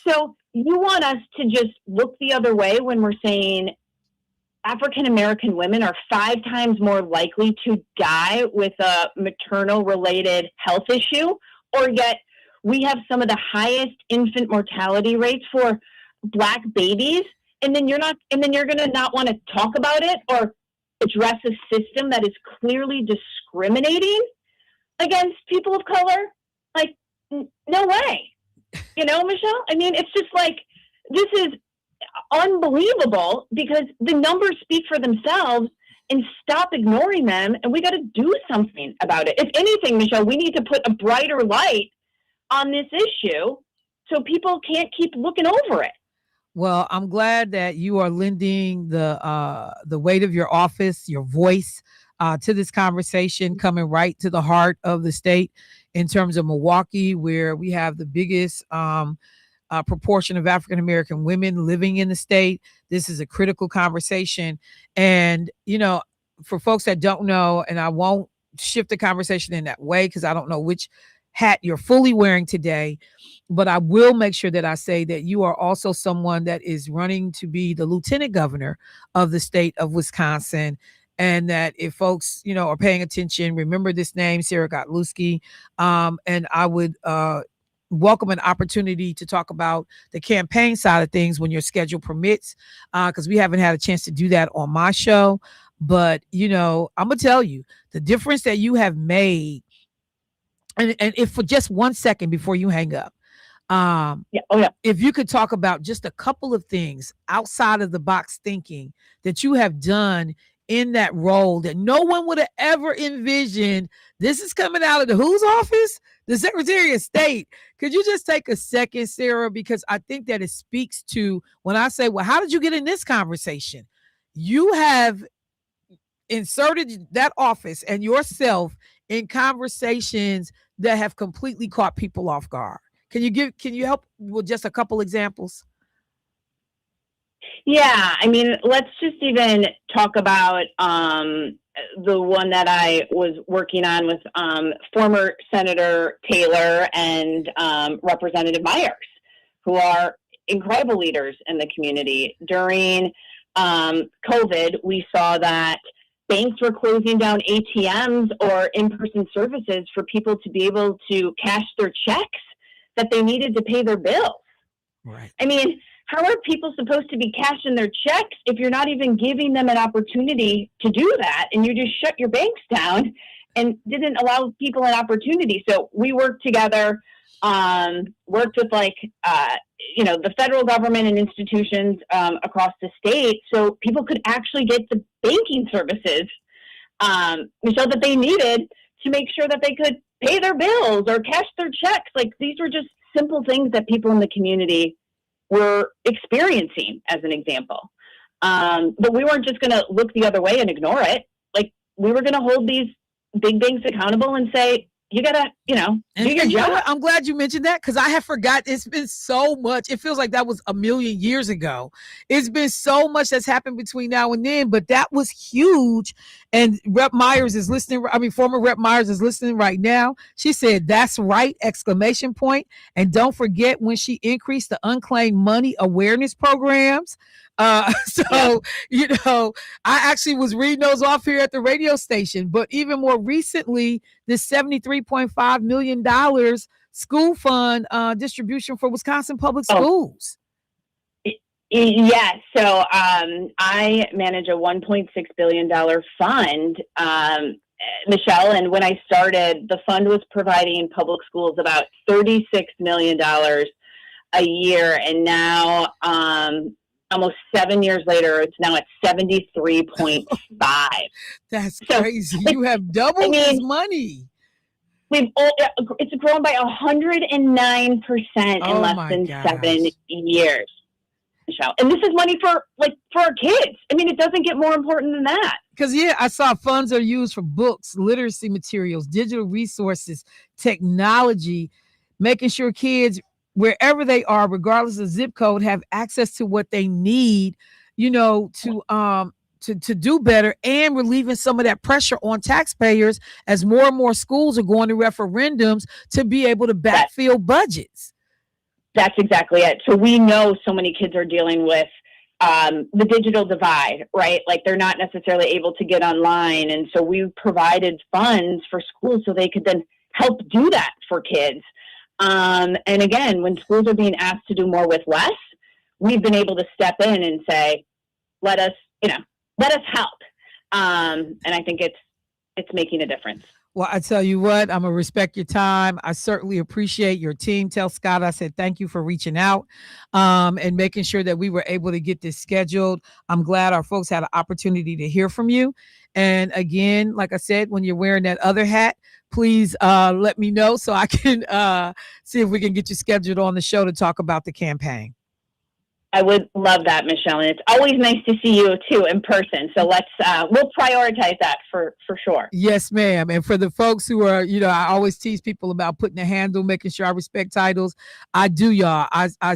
So you want us to just look the other way when we're saying African-American women are 5 times more likely to die with a maternal-related health issue, or yet we have some of the highest infant mortality rates for Black babies, and then you're going to not want to talk about it or address a system that is clearly discriminating against people of color? No way. Michelle? I mean, it's just this is unbelievable, because the numbers speak for themselves, and stop ignoring them, and we got to do something about it. If anything, Michelle, we need to put a brighter light on this issue so people can't keep looking over it. Well, I'm glad that you are lending the weight of your office, your voice, to this conversation, coming right to the heart of the state in terms of Milwaukee, where we have the biggest proportion of African-American women living in the state. This is a critical conversation. And, for folks that don't know, and I won't shift the conversation in that way because I don't know which hat you're fully wearing today, but I will make sure that I say that you are also someone that is running to be the lieutenant governor of the state of Wisconsin. And that if folks, are paying attention, remember this name, Sarah Godlewski. And I would welcome an opportunity to talk about the campaign side of things when your schedule permits, because we haven't had a chance to do that on my show. But, I'm going to tell you the difference that you have made. And if for just 1 second before you hang up, if you could talk about just a couple of things outside of the box thinking that you have done in that role that no one would have ever envisioned. This is coming out of the whose office? The Secretary of State. Could you just take a second, Sarah? Because I think that it speaks to when I say, well, how did you get in this conversation? You have inserted that office and yourself in conversations that have completely caught people off guard. Can you help with just a couple examples? Yeah, I mean, let's just even talk about the one that I was working on with former Senator Taylor and Representative Myers, who are incredible leaders in the community. During COVID, we saw that banks were closing down ATMs or in-person services for people to be able to cash their checks that they needed to pay their bills. Right. I mean, how are people supposed to be cashing their checks if you're not even giving them an opportunity to do that, and you just shut your banks down and didn't allow people an opportunity? So we worked together, worked with the federal government and institutions across the state so people could actually get the banking services, Michelle, that they needed to make sure that they could pay their bills or cash their checks. These were just simple things that people in the community were experiencing, as an example. But we weren't just going to look the other way and ignore it. Like, we were going to hold these big banks accountable and say, you got to, do your you know job. what? I'm glad you mentioned that, because I have forgot. It's been so much. It feels like that was a million years ago. It's been so much that's happened between now and then, but that was huge. And Rep Myers is listening. I mean, former Rep Myers is listening right now. She said, "That's right!" Exclamation point. And don't forget when she increased the unclaimed money awareness programs. So, I actually was reading those off here at the radio station, but even more recently, the $73.5 million school fund distribution for Wisconsin public schools. Yes. So I manage a $1.6 billion fund, Michelle. And when I started, the fund was providing public schools about $36 million a year. And now, almost 7 years later, it's now at 73.5. That's crazy. You have doubled this money. It's grown by 109% in less than 7 years, Michelle. And this is money for our kids. I mean, it doesn't get more important than that. Because, I saw funds are used for books, literacy materials, digital resources, technology, making sure kids, wherever they are, regardless of zip code, have access to what they need, to do better, and relieving some of that pressure on taxpayers as more and more schools are going to referendums to be able to backfill budgets. That's exactly it. So we know so many kids are dealing with the digital divide, right? Like, they're not necessarily able to get online. And so we provided funds for schools so they could then help do that for kids. And again, when schools are being asked to do more with less, we've been able to step in and say, let us help. And I think it's making a difference. Well, I tell you what, I'm going to respect your time. I certainly appreciate your team. Tell Scott I said thank you for reaching out and making sure that we were able to get this scheduled. I'm glad our folks had an opportunity to hear from you. And again, like I said, when you're wearing that other hat, please let me know so I can see if we can get you scheduled on the show to talk about the campaign. I would love that, Michelle. And it's always nice to see you too in person. So we'll prioritize that for sure. Yes, ma'am. And for the folks who are, I always tease people about putting a handle, making sure I respect titles. I do, y'all. I'm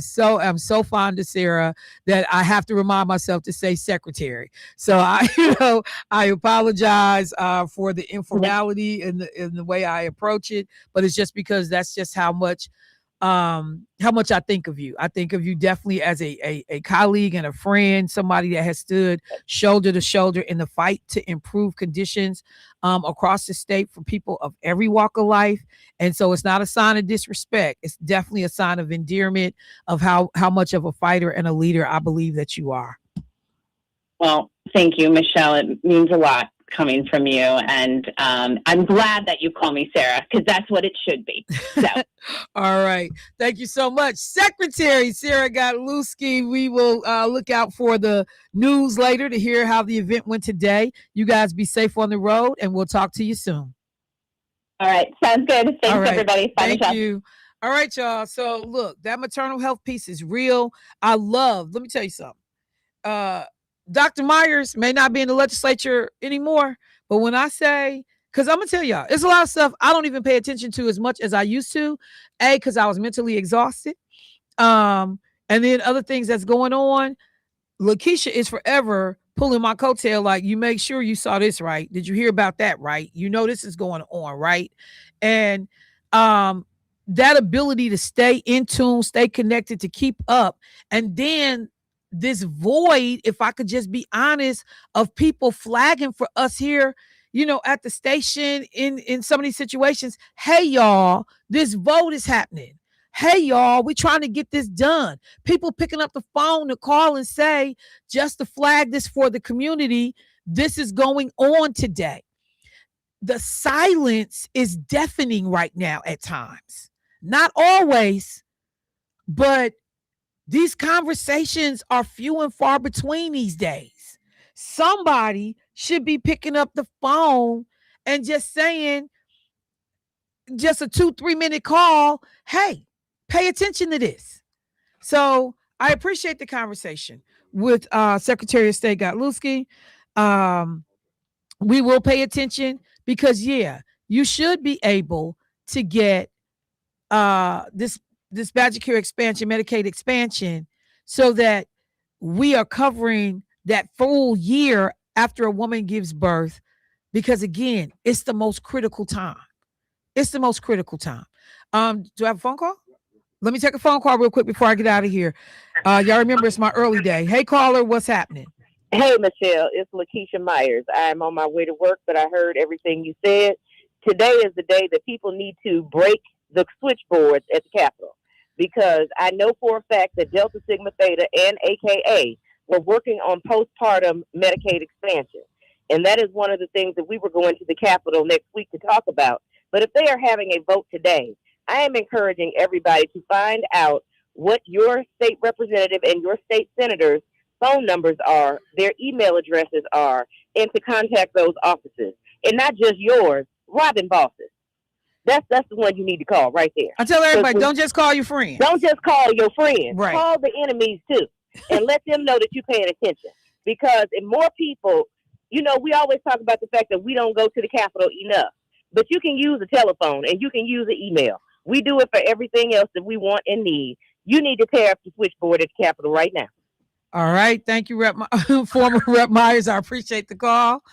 so fond of Sarah that I have to remind myself to say secretary. So I apologize for the informality and the way I approach it, but it's just because that's just how much I think of you. I think of you definitely as a colleague and a friend, somebody that has stood shoulder to shoulder in the fight to improve conditions across the state for people of every walk of life. And so it's not a sign of disrespect. It's definitely a sign of endearment of how much of a fighter and a leader I believe that you are. Well, thank you, Michelle. It means a lot coming from you. And I'm glad that you call me Sarah, because that's what it should be. So. All right. Thank you so much. Secretary Sarah Godlewski. We will look out for the news later to hear how the event went today. You guys be safe on the road, and we'll talk to you soon. All right. Sounds good. Thanks, everybody. Bye, Thank Michelle. you. All right, y'all. So look, that maternal health piece is real. Let me tell you something. Dr. Myers may not be in the legislature anymore, but when I say, because I'm going to tell y'all, it's a lot of stuff I don't even pay attention to as much as I used to, because I was mentally exhausted. And then other things that's going on. Lakeisha is forever pulling my coattail, like, you make sure you saw this, right? Did you hear about that, right? This is going on, right? And that ability to stay in tune, stay connected, to keep up. And then this void, if I could just be honest, of people flagging for us here, at the station in some of these situations. Hey, y'all, this vote is happening. Hey, y'all, we're trying to get this done. People picking up the phone to call and say, just to flag this for the community, this is going on today. The silence is deafening right now at times. Not always, but these conversations are few and far between these days. Somebody should be picking up the phone and just saying, just a 2-3 minute call, hey, pay attention to this. So I appreciate the conversation with Secretary of State Godlewski. We will pay attention because you should be able to get this Badger Care expansion, Medicaid expansion, so that we are covering that full year after a woman gives birth, because again, it's the most critical time. It's the most critical time. Do I have a phone call? Let me take a phone call real quick before I get out of here. Y'all remember it's my early day. Hey, caller, what's happening? Hey, Michelle, it's Lakeisha Myers. I'm on my way to work, but I heard everything you said. Today is the day that people need to break the switchboards at the Capitol, because I know for a fact that Delta Sigma Theta and AKA were working on postpartum Medicaid expansion. And that is one of the things that we were going to the Capitol next week to talk about. But if they are having a vote today, I am encouraging everybody to find out what your state representative and your state senators' phone numbers are, their email addresses are, and to contact those offices. And not just yours, Robin Boss's. That's the one you need to call right there. I tell everybody, don't just call your friends. Don't just call your friends. Right. Call the enemies too, and let them know that you're paying attention. Because if more people, we always talk about the fact that we don't go to the Capitol enough. But you can use a telephone and you can use an email. We do it for everything else that we want and need. You need to tear up the switchboard at the Capitol right now. All right. Thank you, former Rep Myers. I appreciate the call.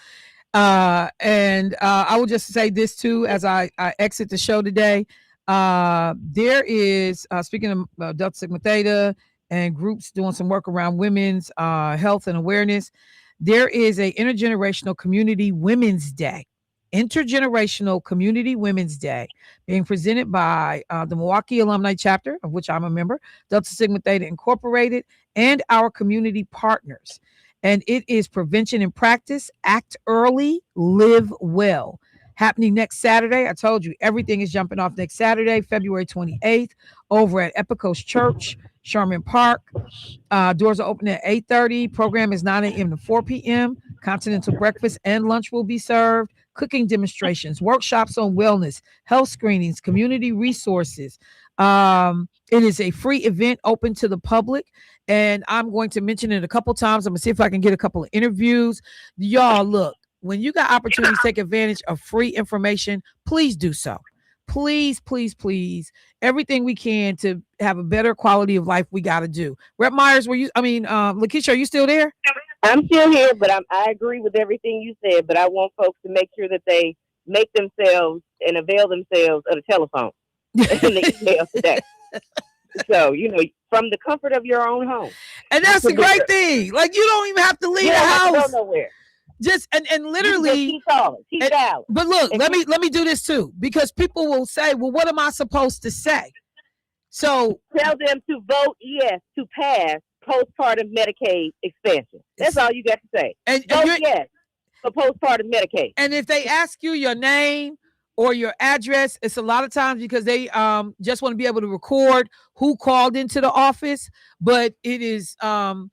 And I will just say this too, as I exit the show today. There is, speaking of Delta Sigma Theta and groups doing some work around women's health and awareness, there is a intergenerational community women's day. Intergenerational Community Women's Day being presented by the Milwaukee Alumni Chapter, of which I'm a member, Delta Sigma Theta Incorporated, and our community partners. And it is Prevention in Practice, Act Early, Live Well. Happening next Saturday. I told you everything is jumping off next Saturday, February 28th, over at Epicos Church, Sherman Park. Doors are open at 8:30. Program is 9 a.m. to 4 p.m. Continental breakfast and lunch will be served. Cooking demonstrations, workshops on wellness, health screenings, community resources. It is a free event open to the public, and I'm going to mention it a couple times. I'm gonna see if I can get a couple of interviews. Y'all, look, when you got opportunities to take advantage of free information, please do so. Please, please, please. Everything we can to have a better quality of life, we got to do. Rep Myers, Lakeisha, are you still there? I'm still here, but I agree with everything you said, but I want folks to make sure that they make themselves and avail themselves of the telephone and the email today. So, from the comfort of your own home. And that's the great thing. Like, you don't even have to leave the house. You don't have to go nowhere. Just and literally keep calling, keep dialing. But look, let me do this too, because people will say, well, what am I supposed to say? So tell them to vote yes to pass postpartum Medicaid expansion. That's all you got to say. And vote yes for postpartum Medicaid. And if they ask you your name or your address, it's a lot of times because they just want to be able to record who called into the office. But it is some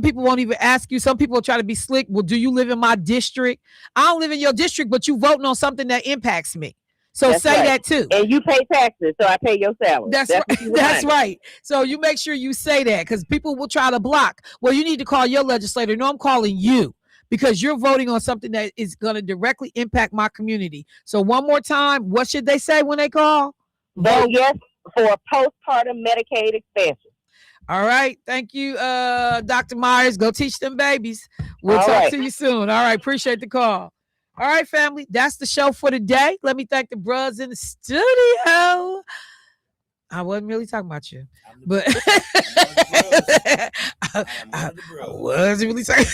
people won't even ask you. Some people will try to be slick. Well, do you live in my district? I don't live in your district, but you voting on something that impacts me. So that's say right. That too. And you pay taxes, so I pay your salary. That's right. That's right. So you make sure you say that, because people will try to block. Well, you need to call your legislator. No, I'm calling you, because you're voting on something that is going to directly impact my community. So one more time, what should they say when they call? Vote yes for postpartum Medicaid expansion. All right. Thank you, Dr. Myers. Go teach them babies. We'll talk to you soon. All right. Appreciate the call. All right, family. That's the show for today. Let me thank the bros in the studio. I wasn't really talking about you, but I wasn't really talking.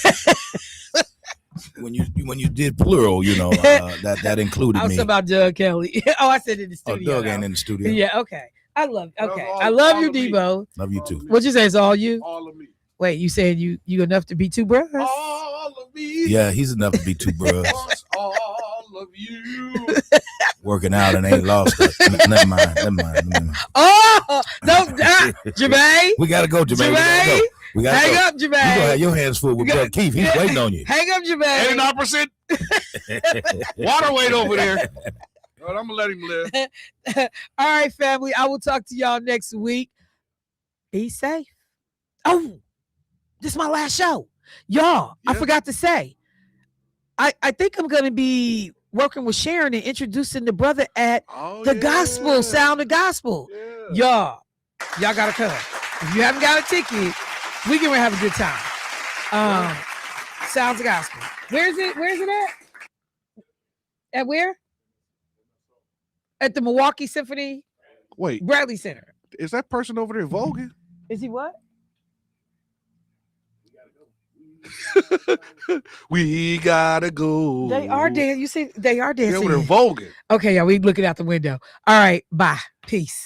When you did plural, that included me. I was about Doug Kelly. Oh, I said in the studio. Doug ain't in the studio. Yeah. Okay. I love you, Debo. Love you too. What'd you say? It's all you? All of me. Wait, you said you enough to be two brothers? All of me. Yeah, he's enough to be two brothers. All of you. Working out and ain't lost it. Never mind. Oh, no, Jermaine. We gotta go, Jermaine. We gotta hang go. Up, Jermaine. You gonna have your hands full with Brother Keith. He's waiting on you. Hang up, Jermaine. 89% water weight over there. But I'm gonna let him live. All right, family. I will talk to y'all next week. Be safe. Oh, this is my last show. Y'all, I forgot to say, I think I'm going to be working with Sharon and introducing the brother at the gospel, Sound of Gospel. Y'all got to come. If you haven't got a ticket, we can have a good time. Sounds of Gospel. Where's it at? At where? At the Milwaukee Symphony Bradley Center. Is that person over there voguing? Is he what? We gotta go. They are dancing. You see, they are dancing. They're voguing. Okay, y'all, we looking out the window. All right, bye. Peace.